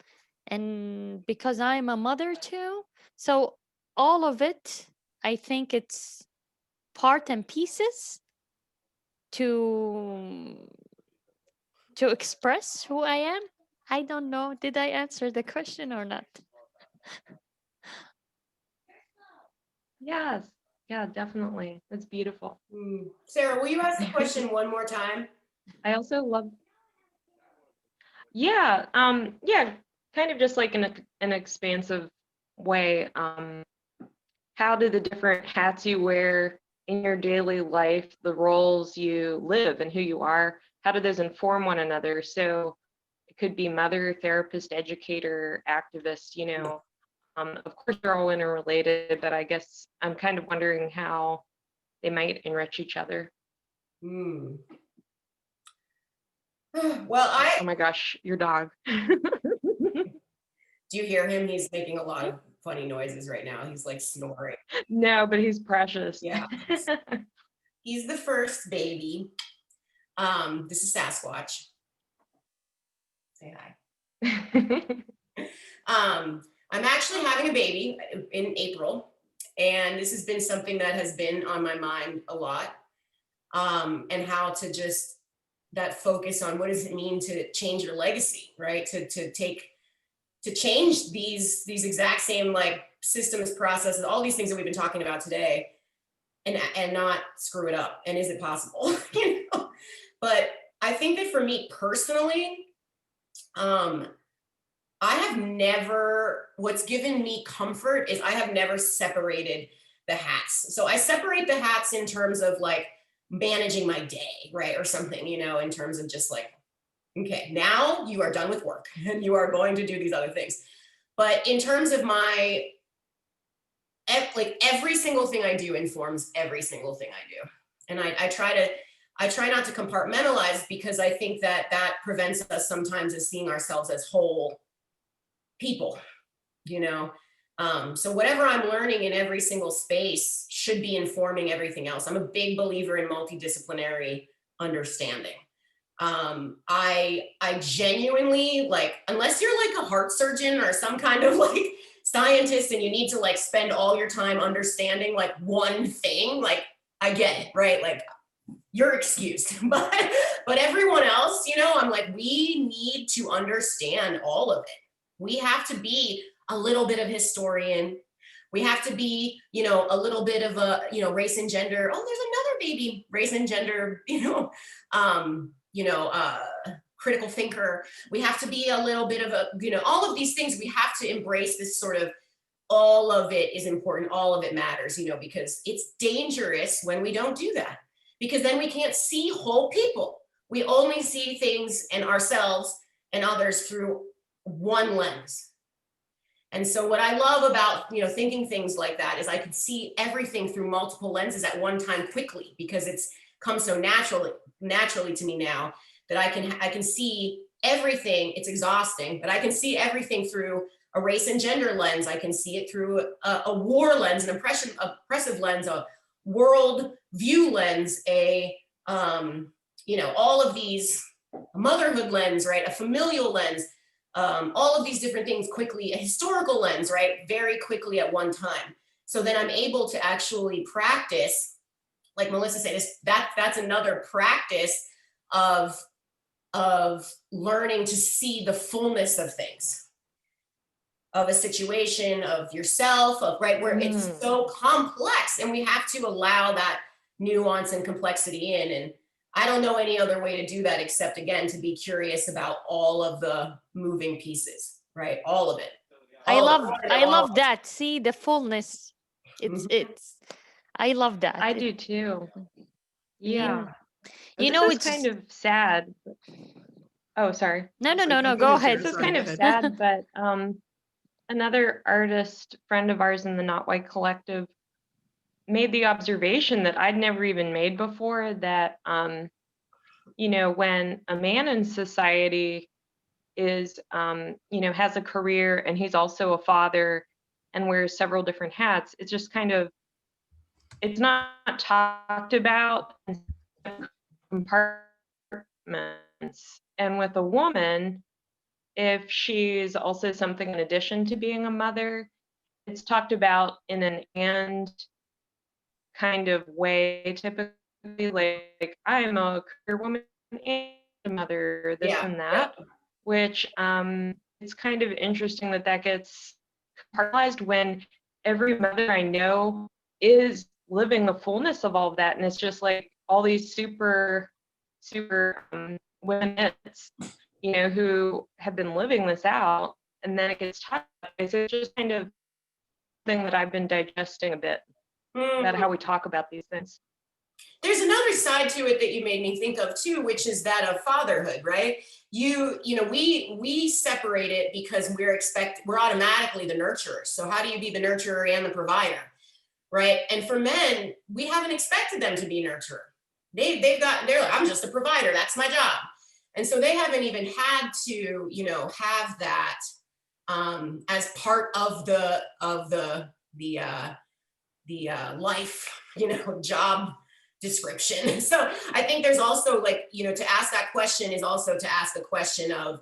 and because I'm a mother too. So all of it, I think it's part and pieces to express who I am. I don't know. Did I answer the question or not? Yes. Yeah, definitely. That's beautiful. Sarah, will you ask the question one more time? I also love, yeah, kind of just like in an expansive way. How do the different hats you wear in your daily life, the roles you live and who you are, how do those inform one another? So it could be mother, therapist, educator, activist, of course they're all interrelated, but I guess I'm kind of wondering how they might enrich each other. Hmm. Well, Oh my gosh, your dog. do you hear him? He's making a lot of funny noises right now. He's like snoring. No, but he's precious. Yeah. He's the first baby. This is Sasquatch. Say hi. I'm actually having a baby in April, and this has been something that has been on my mind a lot. And how to just that focus on what does it mean to change your legacy, right? To change these exact same like systems, processes, all these things that we've been talking about today, and not screw it up. And is it possible? But I think that for me personally, I have never, what's given me comfort is I have never separated the hats. So I separate the hats in terms of like managing my day, right? Or something, in terms of just like, okay, now you are done with work and you are going to do these other things. But in terms of like every single thing I do informs every single thing I do. And I try not to compartmentalize, because I think that prevents us sometimes as seeing ourselves as whole people, so whatever I'm learning in every single space should be informing everything else. I'm a big believer in multidisciplinary understanding. I genuinely, like, unless you're like a heart surgeon or some kind of like scientist and you need to like spend all your time understanding like one thing, like I get it, right? Like you're excused, but everyone else, I'm like, we need to understand all of it. We have to be a little bit of historian. We have to be, a little bit of a, race and gender. Oh, there's another baby, race and gender, critical thinker. We have to be a little bit of a, all of these things. We have to embrace this sort of, all of it is important. All of it matters, because it's dangerous when we don't do that, because then we can't see whole people. We only see things and ourselves and others through one lens. And so what I love about, thinking things like that is I could see everything through multiple lenses at one time quickly, because it's come so naturally to me now that I can see everything. It's exhausting, but I can see everything through a race and gender lens. I can see it through a war lens, an oppressive lens, a world view lens, all of these, a motherhood lens, right? A familial lens. All of these different things quickly, a historical lens, right? Very quickly at one time. So then I'm able to actually practice, like Melissa said, that's another practice of learning to see the fullness of things, of a situation, of yourself, of right, where it's so complex, and we have to allow that nuance and complexity in. And I don't know any other way to do that except, again, to be curious about all of the moving pieces, right? All of it. I All of love it, I all of love that. See the fullness. Mhm. It's I love that. I do too. Yeah. You This know, is it's kind of sad. Oh, sorry. no, no, Sorry, no, no. go Go ahead, ahead. Sarah. This is Sorry, kind go of ahead. sad, but another artist friend of ours in the Not White Collective made the observation that I'd never even made before, that you know, when a man in society is you know, has a career and he's also a father and wears several different hats, it's just kind of, it's not talked about in compartments. And with a woman, if she's also something in addition to being a mother, it's talked about in an and kind of way, typically, like I'm a career woman and a mother, this Yeah, and yeah. that, which it's kind of interesting that that gets compartmentalized when every mother I know is living the fullness of all of that. And it's just like all these super women, you know, who have been living this out, and then it gets talked about. It's just kind of thing that I've been digesting a bit about Mhm. how we talk about these things. There's another side to it that you made me think of too, which is that of fatherhood, right? You know, we separate it because we're automatically the nurturers. So how do you be the nurturer and the provider, right? And for men, we haven't expected them to be nurturer. They're like, I'm just a provider. That's my job. And so they haven't even had to, you know, have that as part of the life, you know, job description. So I think there's also, like, you know, to ask that question is also to ask a question of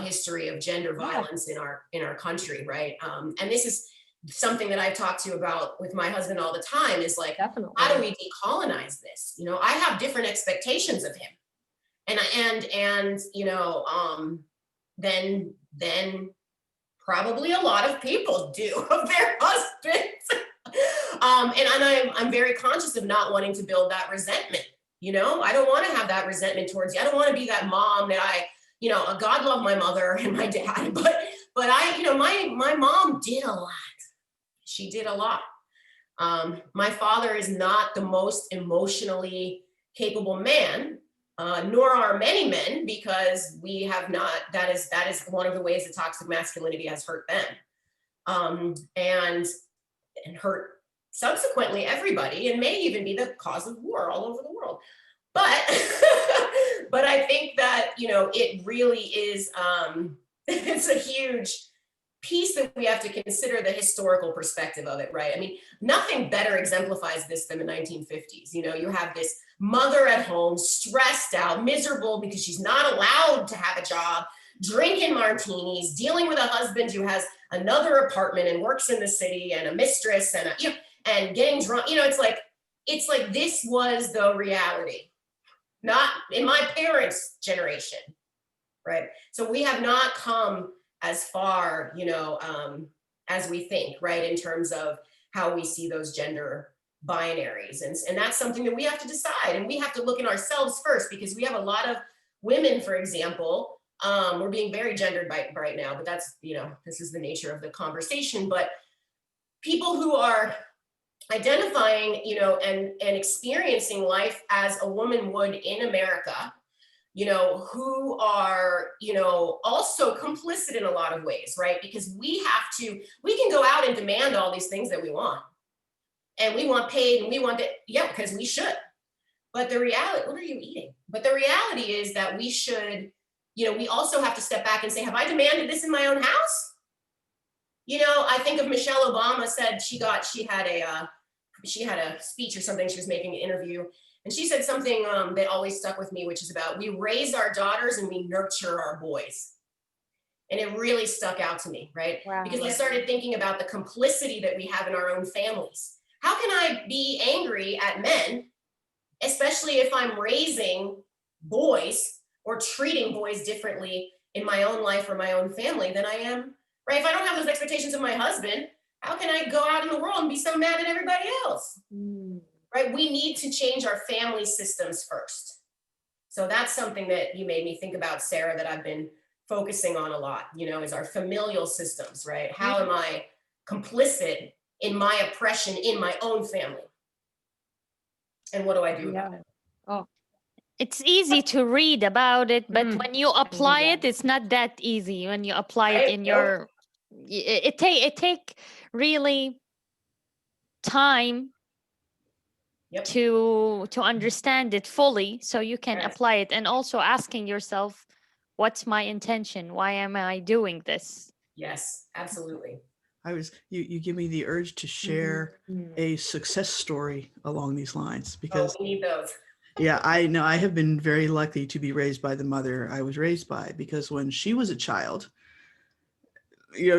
history of gender violence in our country, right? And this is something that I've talked to about with my husband all the time, is like, Definitely. how do we decolonize this? You know, I have different expectations of him, and you know, than probably a lot of people do of their husbands. And I'm very conscious of not wanting to build that resentment. You know, I don't want to have that resentment towards you. I don't want to be that mom that you know, God love my mother and my dad, but I, you know, my mom did a lot. She did a lot. My father is not the most emotionally capable man, nor are many men, because we have not. That is one of the ways that toxic masculinity has hurt them, and hurt subsequently everybody, and may even be the cause of war all over the world. But but I think that, you know, it really is it's a huge piece that we have to consider, the historical perspective of it, right? I mean, nothing better exemplifies this than the 1950s. You know, you have this mother at home, stressed out, miserable because she's not allowed to have a job, drinking martinis, dealing with a husband who has another apartment and works in the city, and a mistress, and you know, and getting drunk. You know, it's like this was the reality, not in my parents' generation, right? So we have not come as far, you know, as we think, right, in terms of how we see those gender binaries, and that's something that we have to decide, and we have to look in ourselves first, because we have a lot of women, for example. We're being very gendered right now, but that's, you know, this is the nature of the conversation. But people who are identifying, you know, and experiencing life as a woman would in America, you know, who are, you know, also complicit in a lot of ways, right? Because we can go out and demand all these things that we want, and we want paid, and we want that, yeah, because we should. But the reality, what are you eating? But the reality is that we should, you know, we also have to step back and say, have I demanded this in my own house? You know, I think of Michelle Obama said she had a speech or something. She was making an interview, and she said something that always stuck with me, which is about, we raise our daughters and we nurture our boys. And it really stuck out to me, right? Wow. Because I started thinking about the complicity that we have in our own families. How can I be angry at men, especially if I'm raising boys or treating boys differently in my own life or my own family than I am right? If I don't have those expectations of my husband, how can I go out in the world and be so mad at everybody else? Right? We need to change our family systems first. So that's something that you made me think about, Sarah, that I've been focusing on a lot, is our familial systems, right? How am I complicit in my oppression in my own family? And what do I do about it? Oh, It's easy to read about it, but when you apply it, that. it's not that easy. When you apply it Right? in Nope. it take really time Yep. to understand it fully, so you can Yes. apply it, and also asking yourself, what's my intention? Why am I doing this? Yes, absolutely. You give me the urge to share a success story along these lines, because We need those. yeah, I know I have been very lucky to be raised by the mother I was raised by, because when she was a child,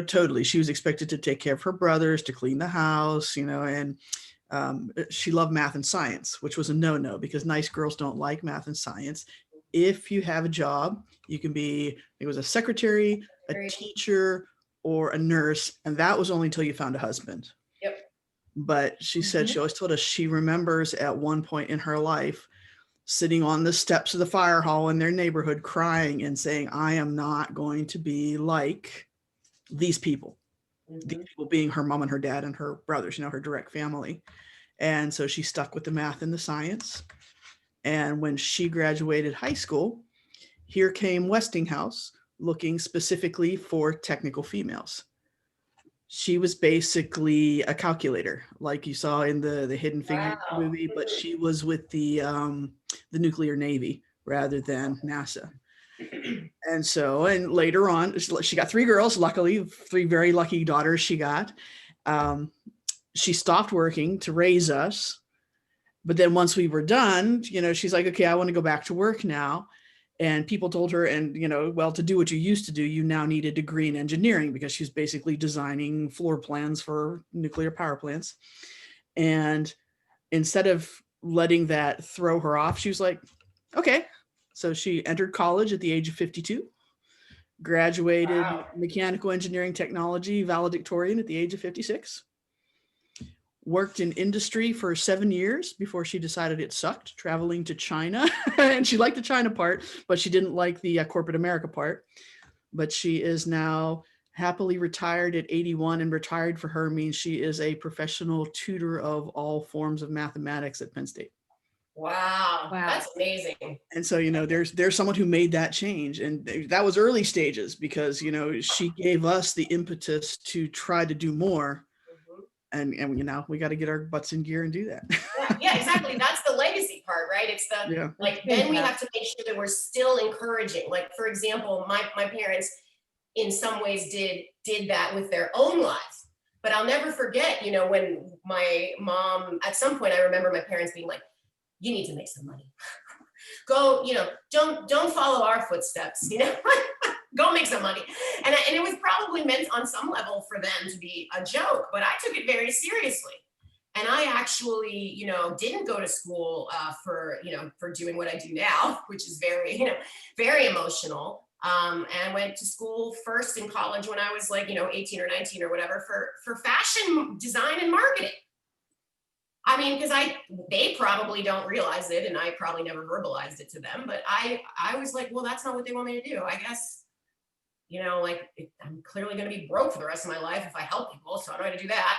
totally, she was expected to take care of her brothers, to clean the house, and she loved math and science, which was a no-no, because nice girls don't like math and science. If you have a job, you can be, it was a secretary, a teacher, or a nurse, and that was only until you found a husband. Yep. But she said, she always told us she remembers at one point in her life sitting on the steps of the fire hall in their neighborhood crying and saying, I am not going to be like these people. These people being her mom and her dad and her brothers, her direct family. And so she stuck with the math and the science. And when she graduated high school, here came Westinghouse looking specifically for technical females. She was basically a calculator, like you saw in the Hidden Figures movie, but she was with the nuclear Navy rather than NASA. And so, and later on, she got 3 girls, luckily, 3 very lucky daughters she got. She stopped working to raise us. But then once we were done, she's like, okay, I want to go back to work now. And people told her, and, well, to do what you used to do, you now need a degree in engineering, because she's basically designing floor plans for nuclear power plants. And instead of letting that throw her off, she was like, okay. So she entered college at the age of 52, graduated mechanical engineering technology, valedictorian at the age of 56. Worked in industry for 7 years before she decided it sucked, traveling to China. And she liked the China part, but she didn't like the corporate America part. But she is now happily retired at 81, and retired for her means she is a professional tutor of all forms of mathematics at Penn State. Wow. That's amazing. And so, there's someone who made that change, and that was early stages, because, she gave us the impetus to try to do more. And we got to get our butts in gear and do that. Yeah, exactly. That's the legacy part, right? It's the then we have to make sure that we're still encouraging. Like, for example, my parents in some ways did that with their own lives. But I'll never forget, when my mom, at some point, I remember my parents being like, you need to make some money. Go, don't follow our footsteps, go make some money. And it was probably meant on some level for them to be a joke, but I took it very seriously. And I actually, didn't go to school for doing what I do now, which is very, very emotional. And I went to school first in college when I was like, 18 or 19 or whatever for fashion design and marketing. I mean, because they probably don't realize it, and I probably never verbalized it to them, but I was like, well, that's not what they want me to do. I guess, I'm clearly going to be broke for the rest of my life if I help people, so I don't know how to do that.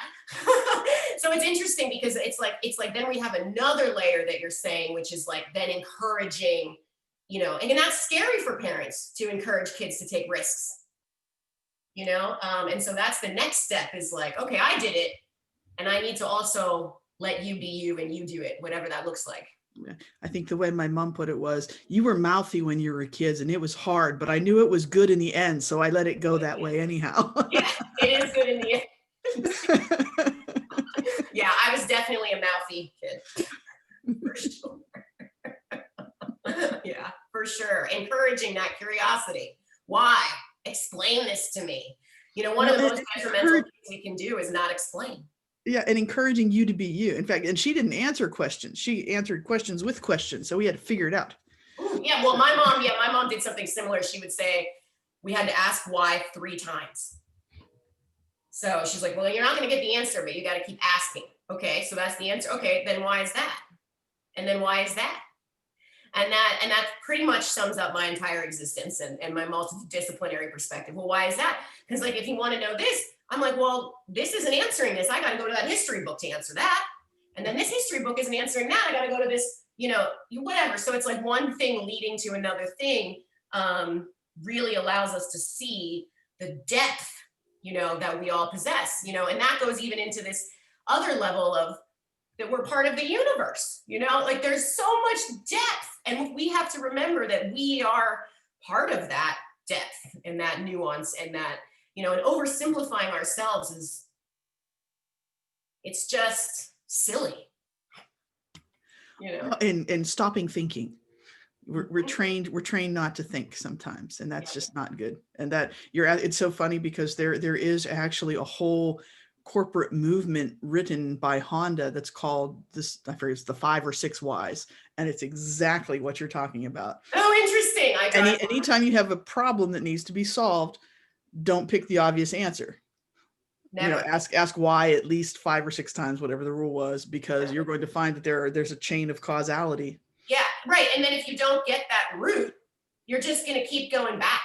So it's interesting, because it's like then we have another layer that you're saying, which is like then encouraging, and that's scary for parents, to encourage kids to take risks, and so that's the next step, is like, okay, I did it, and I need to also let you be you, and you do it, whatever that looks like. I think the way my mom put it was, you were mouthy when you were kids, and it was hard, but I knew it was good in the end, so I let it go that way anyhow. Yeah, it is good in the end. Yeah, I was definitely a mouthy kid. For sure. Yeah, for sure. Encouraging that curiosity. Why? Explain this to me. One of the most detrimental things we can do is not explain. Yeah, and encouraging you to be you. In fact, and she didn't answer questions. She answered questions with questions. So we had to figure it out. Ooh, yeah, well, my mom did something similar. She would say, we had to ask why 3 times. So she's like, well, you're not going to get the answer, but you got to keep asking. Okay, so that's the answer. Okay, then why is that? And then why is that? And that pretty much sums up my entire existence and my multidisciplinary perspective. Well, why is that? Because like, if you want to know this, I'm like, well, this isn't answering this. I got to go to that history book to answer that. And then this history book isn't answering that. I got to go to this, whatever. So it's like one thing leading to another thing really allows us to see the depth, that we all possess, and that goes even into this other level of that we're part of the universe, like there's so much depth. And we have to remember that we are part of that depth and that nuance and that, and oversimplifying ourselves it's just silly, And stopping thinking. We're trained not to think sometimes, and that's just not good. And that it's so funny because there is actually a whole corporate movement written by Honda that's called this, I forget, it's the 5 or 6 whys, and it's exactly what you're talking about. Oh, interesting. Anytime you have a problem that needs to be solved, don't pick the obvious answer. Never. Ask why at least 5 or 6 times, whatever the rule was, because you're going to find that there's a chain of causality. Yeah, right. And then if you don't get that root, you're just going to keep going back.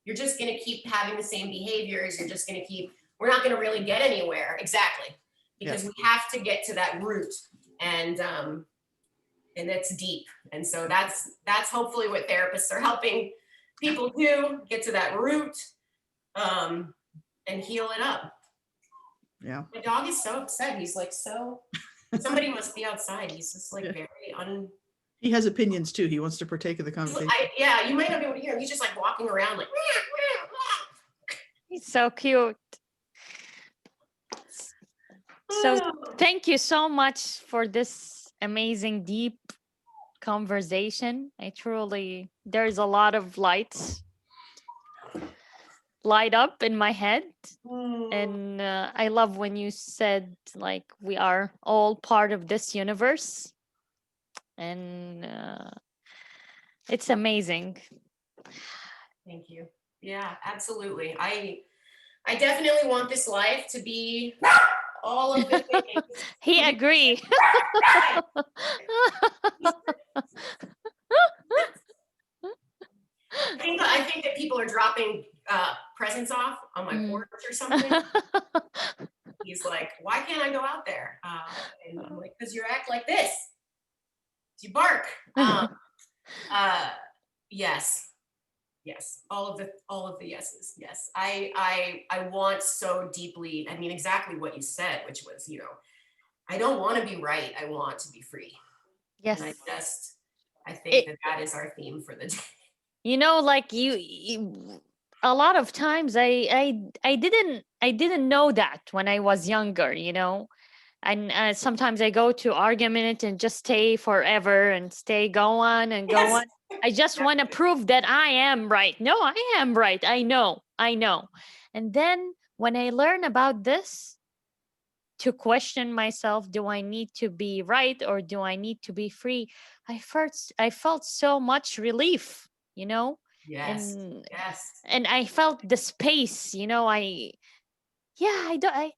You're just going to keep having the same behaviors. You're just going to we're not going to really get anywhere. Exactly. Because we have to get to that root, and that's deep. And so that's hopefully what therapists are helping people do, get to that root, and heal it up. Yeah. My dog is so upset. He's like, somebody must be outside. He's just like very He has opinions too. He wants to partake of the conversation. You might not be able to hear him. He's just like walking around like. He's so cute. So thank you so much for this amazing, deep conversation. There's a lot of light up in my head. And I love when you said, like, we are all part of this universe. And it's amazing. Thank you. Yeah, absolutely. I definitely want this life to be all of the things. He agree. I think that people are dropping presents off on my porch or something. He's like, why can't I go out there? And I'm like, because you act like this. You bark. Yes. All of the yeses. Yes. I want so deeply, I mean, exactly what you said, which was, I don't want to be right. I want to be free. Yes. And I think that is our theme for the day. Like you a lot of times I didn't know that when I was younger, and sometimes I go to argument and just stay forever and stay go on and go on. I just want to prove that I am right. No, I am right. I know. And then when I learn about this, to question myself, do I need to be right or do I need to be free? I felt so much relief, Yes. And I felt the space, I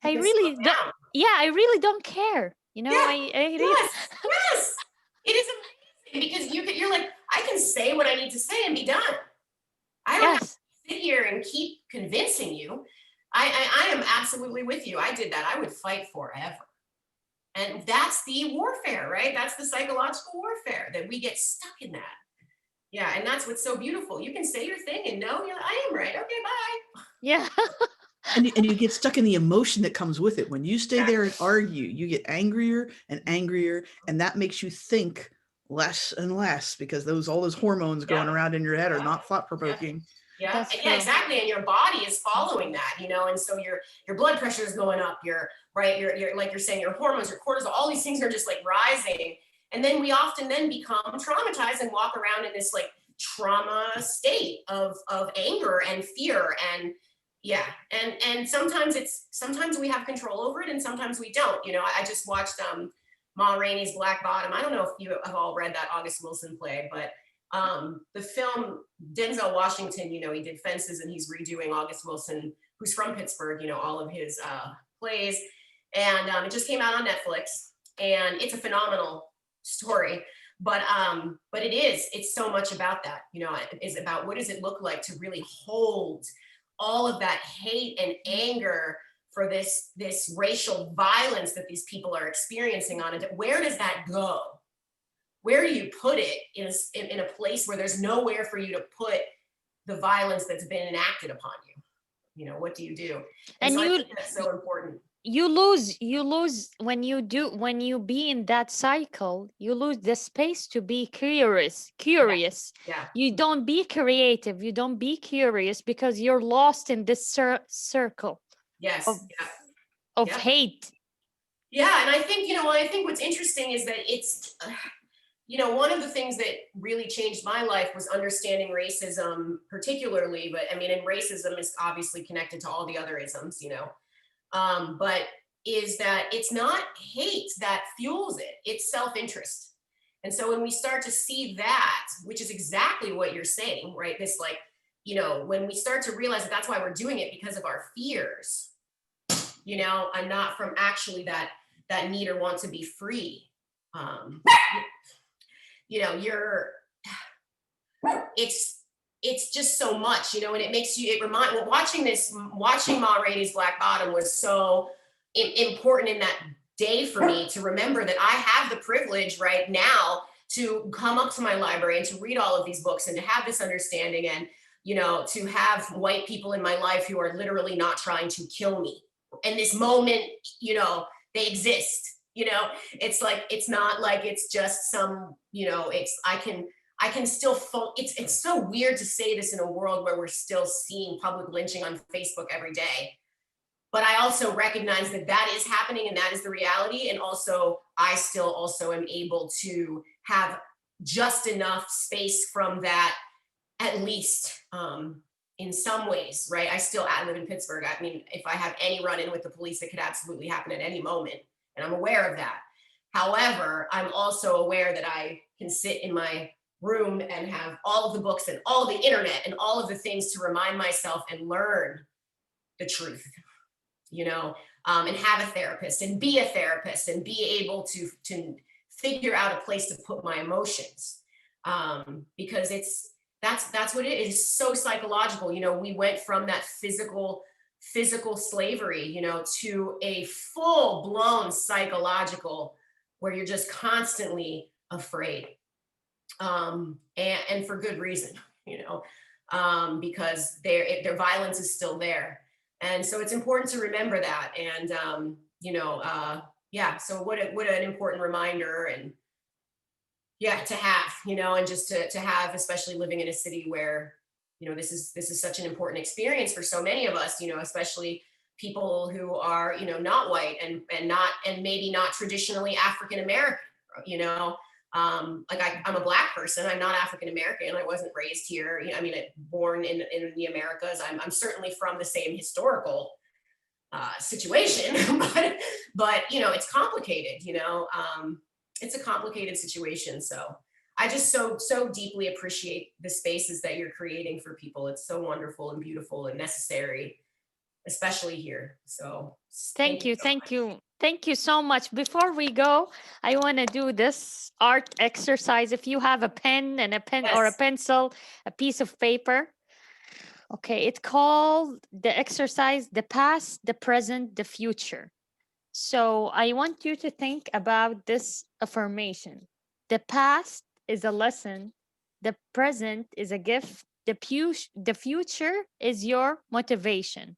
really don't. Yeah, I really don't care. Yes. It is amazing because you're like, I can say what I need to say and be done. I don't have to sit here and keep convincing you. I am absolutely with you. I did that. I would fight forever. And that's the warfare, right? That's the psychological warfare, that we get stuck in that. Yeah, and that's what's so beautiful. You can say your thing and know, I am right. Okay, bye. Yeah. And you get stuck in the emotion that comes with it. When you stay there and argue, you get angrier and angrier, and that makes you think less and less because all those hormones going around in your head are not thought-provoking. Yeah, exactly. And your body is following that, and so your blood pressure is going up, you're like you're saying, your hormones, your cortisol, all these things are just like rising. And then we often then become traumatized and walk around in this like trauma state of anger and fear. And and sometimes we have control over it and sometimes we don't. I just watched Ma Rainey's Black Bottom. I don't know if you have all read that August Wilson play, but the film, Denzel Washington, he did Fences and he's redoing August Wilson who's from Pittsburgh, all of his plays. And it just came out on Netflix, and it's a phenomenal story. But it's so much about that, it's about what does it look like to really hold all of that hate and anger for this racial violence that these people are experiencing on it. Where does that go? Where do you put it in a place where there's nowhere for you to put the violence that's been enacted upon you? What do you do? And so I think that's so important. You lose when you be in that cycle, you lose the space to be curious. Yeah. You don't be creative, you don't be curious, because you're lost in this circle Yes. of hate. Yeah, and I think what's interesting is that it's one of the things that really changed my life was understanding racism particularly, but I mean, and racism is obviously connected to all the other isms, but is that it's not hate that fuels it, it's self-interest. And so when we start to see that, which is exactly what you're saying, right? This when we start to realize that that's why we're doing it, because of our fears, and not from actually that need or want to be free. It's just so much, and it makes you, watching Ma Rainey's Black Bottom was so important in that day for me to remember that I have the privilege right now to come up to my library and to read all of these books and to have this understanding, and to have white people in my life who are literally not trying to kill me in this moment. They exist. It's like, it's not like it's just some, I can still it's so weird to say this in a world where we're still seeing public lynching on Facebook every day. But I also recognize that is happening and that is the reality. And also, I still also am able to have just enough space from that, at least in some ways, right? I live in Pittsburgh. I mean, if I have any run-in with the police, it could absolutely happen at any moment. And I'm aware of that. However, I'm also aware that I can sit in my room and have all of the books and all of the internet and all of the things to remind myself and learn the truth, and have a therapist and be a therapist and be able to figure out a place to put my emotions, because that's what it is. So psychological. We went from that physical slavery, to a full-blown psychological, where you're just constantly afraid, and for good reason, because their violence is still there. And so it's important to remember that. And so what an important reminder, and to have, and just to have, especially living in a city where this is such an important experience for so many of us, especially people who are, not white and maybe not traditionally African American, like I'm a Black person. I'm not African American. I wasn't raised here. Born in the Americas. I'm certainly from the same historical situation, but it's complicated. It's a complicated situation. So I just so deeply appreciate the spaces that you're creating for people. It's so wonderful and beautiful and necessary, especially here. So Thank you so much. Before we go, I want to do this art exercise. If you have a pen and or a pencil, a piece of paper. Okay, it's called the exercise, the past, the present, the future. So I want you to think about this affirmation. The past is a lesson. The present is a gift. The future is your motivation.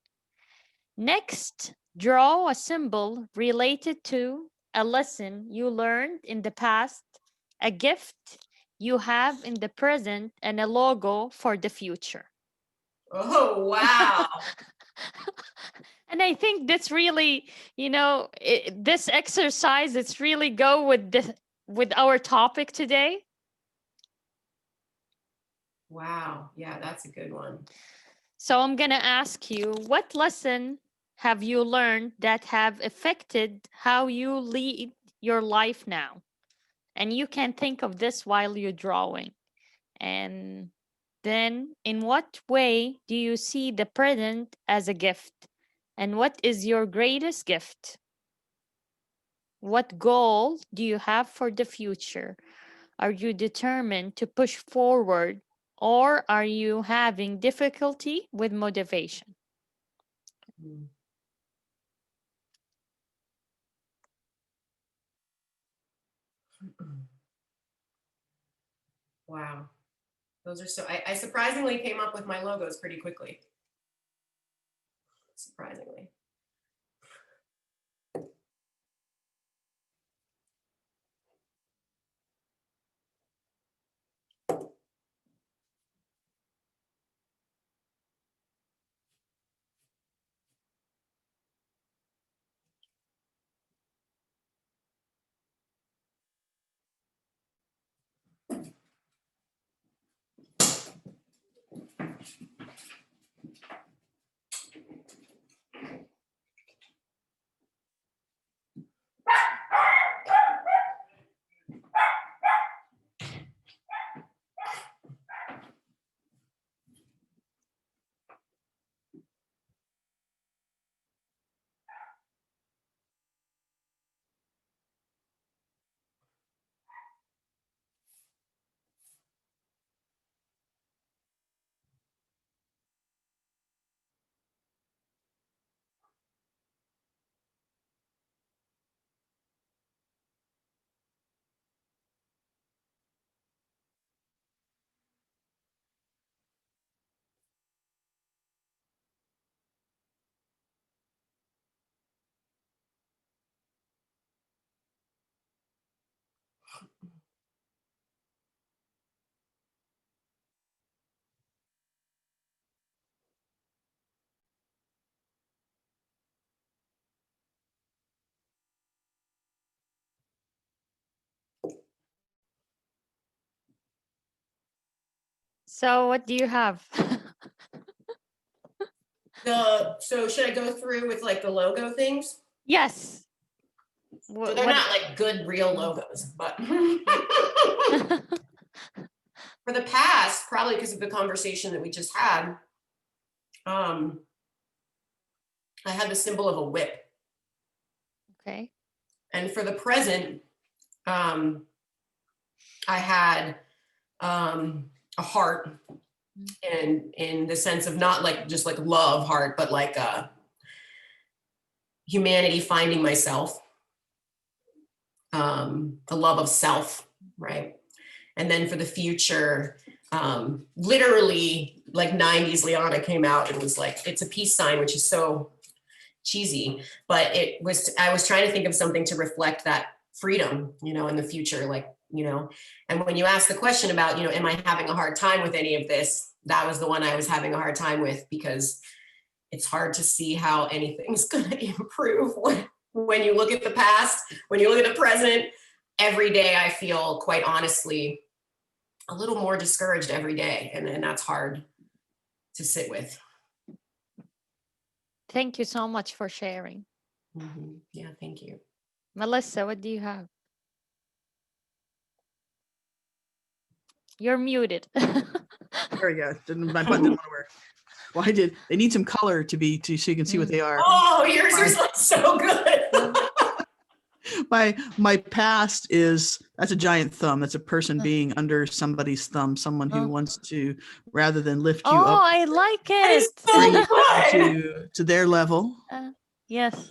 Next, draw a symbol related to a lesson you learned in the past, a gift you have in the present, and a logo for the future. Oh, wow. And I think that's really, this exercise, it's really go with our topic today. Wow. Yeah, that's a good one. So I'm going to ask you, what lesson have you learned that have affected how you lead your life now? And you can think of this while you're drawing. And then in what way do you see the present as a gift? And what is your greatest gift? What goal do you have for the future? Are you determined to push forward, or are you having difficulty with motivation? Wow. Those are so, I surprisingly came up with my logos pretty quickly. Surprisingly. So, what do you have? So should I go through with like the logo things? Yes. So they're not like good real logos, but for the past, probably because of the conversation that we just had, I had the symbol of a whip. Okay. And for the present, I had a heart, and in the sense of not like just like love heart, but like humanity, finding myself, the love of self, right? And then for the future, literally like 90s Liana came out and was like, it's a peace sign, which is so cheesy, but I was trying to think of something to reflect that freedom, in the future, like, and when you ask the question about, am I having a hard time with any of this? That was the one I was having a hard time with, because it's hard to see how anything's going to improve when you look at the past, when you look at the present. Every day I feel, quite honestly, a little more discouraged every day, and that's hard to sit with. Thank you so much for sharing. Mm-hmm. Yeah, thank you. Melissa, what do you have? You're muted. There we go. My button didn't want to work. Well, I did. They need some color so you can see what they are. Oh, yours are so good. My past that's a giant thumb. That's a person being under somebody's thumb, someone who wants to, rather than lift you up. Oh, I like it. Bring you to their level. Yes.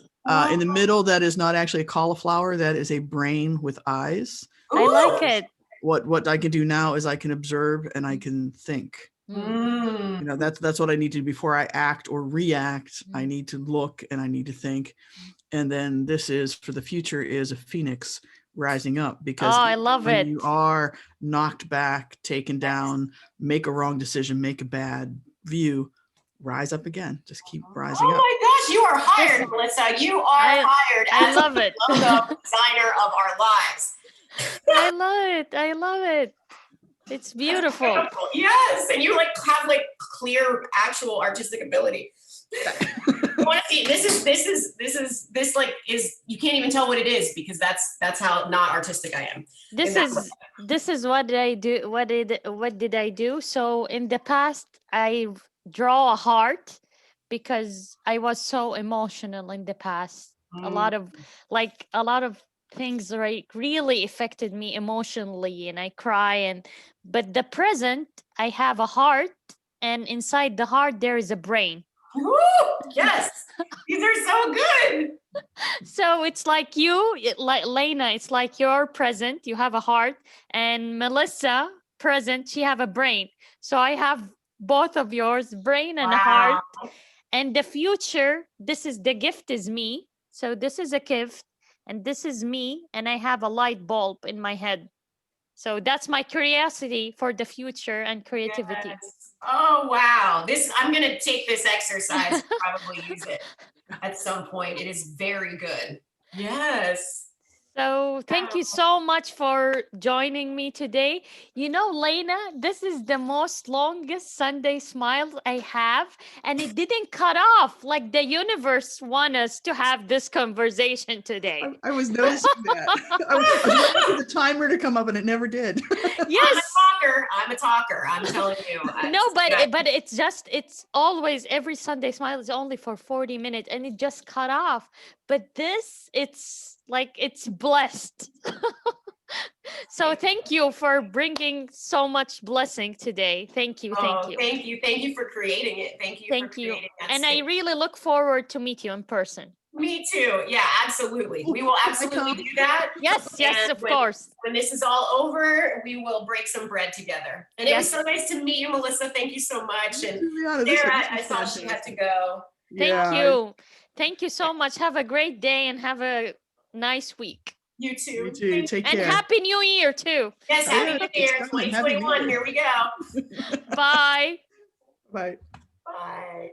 In the middle, that is not actually a cauliflower. That is a brain with eyes. I like it. What I can do now is I can observe and I can think. That's what I need to do before I act or react. I need to look and I need to think. And then this is, for the future, is a phoenix rising up, because I love when it. you are knocked back, taken down, make a wrong decision, make a bad view, rise up again. Just keep rising up. Oh my gosh, you are hired, Melissa. You are hired. I love it. Logo designer of our lives. I love it. I love it. It's beautiful. Yes, and you like have like clear actual artistic ability. want to see this like is you can't even tell what it is because that's how not artistic I am. This is what I do. What did I do? So in the past, I draw a heart because I was so emotional in the past. A lot of a lot of things like really affected me emotionally, and I cry. But the present, I have a heart, and inside the heart there is a brain. Woo! Yes, these are so good. So it's like like Lena, it's like you're present, you have a heart, and Melissa present, she have a brain. So I have both of yours, brain and a heart. And the future, this is the gift is me. So this is a gift, and this is me, and I have a light bulb in my head. So that's my curiosity for the future and creativity. Yes. Oh wow! I'm gonna take this exercise and probably use it at some point. It is very good. Yes. So thank you so much for joining me today. You know, Lena, this is the most longest Sunday smile I have, and it didn't cut off. Like the universe want us to have this conversation today. I was noticing that. I was waiting for the timer to come up, and it never did. Yes. I'm a talker. I'm telling you. No, but it's always every Sunday smile is only for 40 minutes, and it just cut off. But this, it's like it's blessed. So thank you for bringing so much blessing today. Thank you. Thank you for creating it. Thank you. And I really look forward to meet you in person. Me too. Yeah, absolutely. We will absolutely do that. Yes, of course. When this is all over, we will break some bread together. And it was so nice to meet you, Melissa. Thank you so much. And Sarah, I saw she had to go. Thank you. Thank you so much. Have a great day and have a nice week. You too. You too. Take care. And Happy New Year too. Yes, Happy New Year. 2021. Here we go. Bye. Bye. Bye.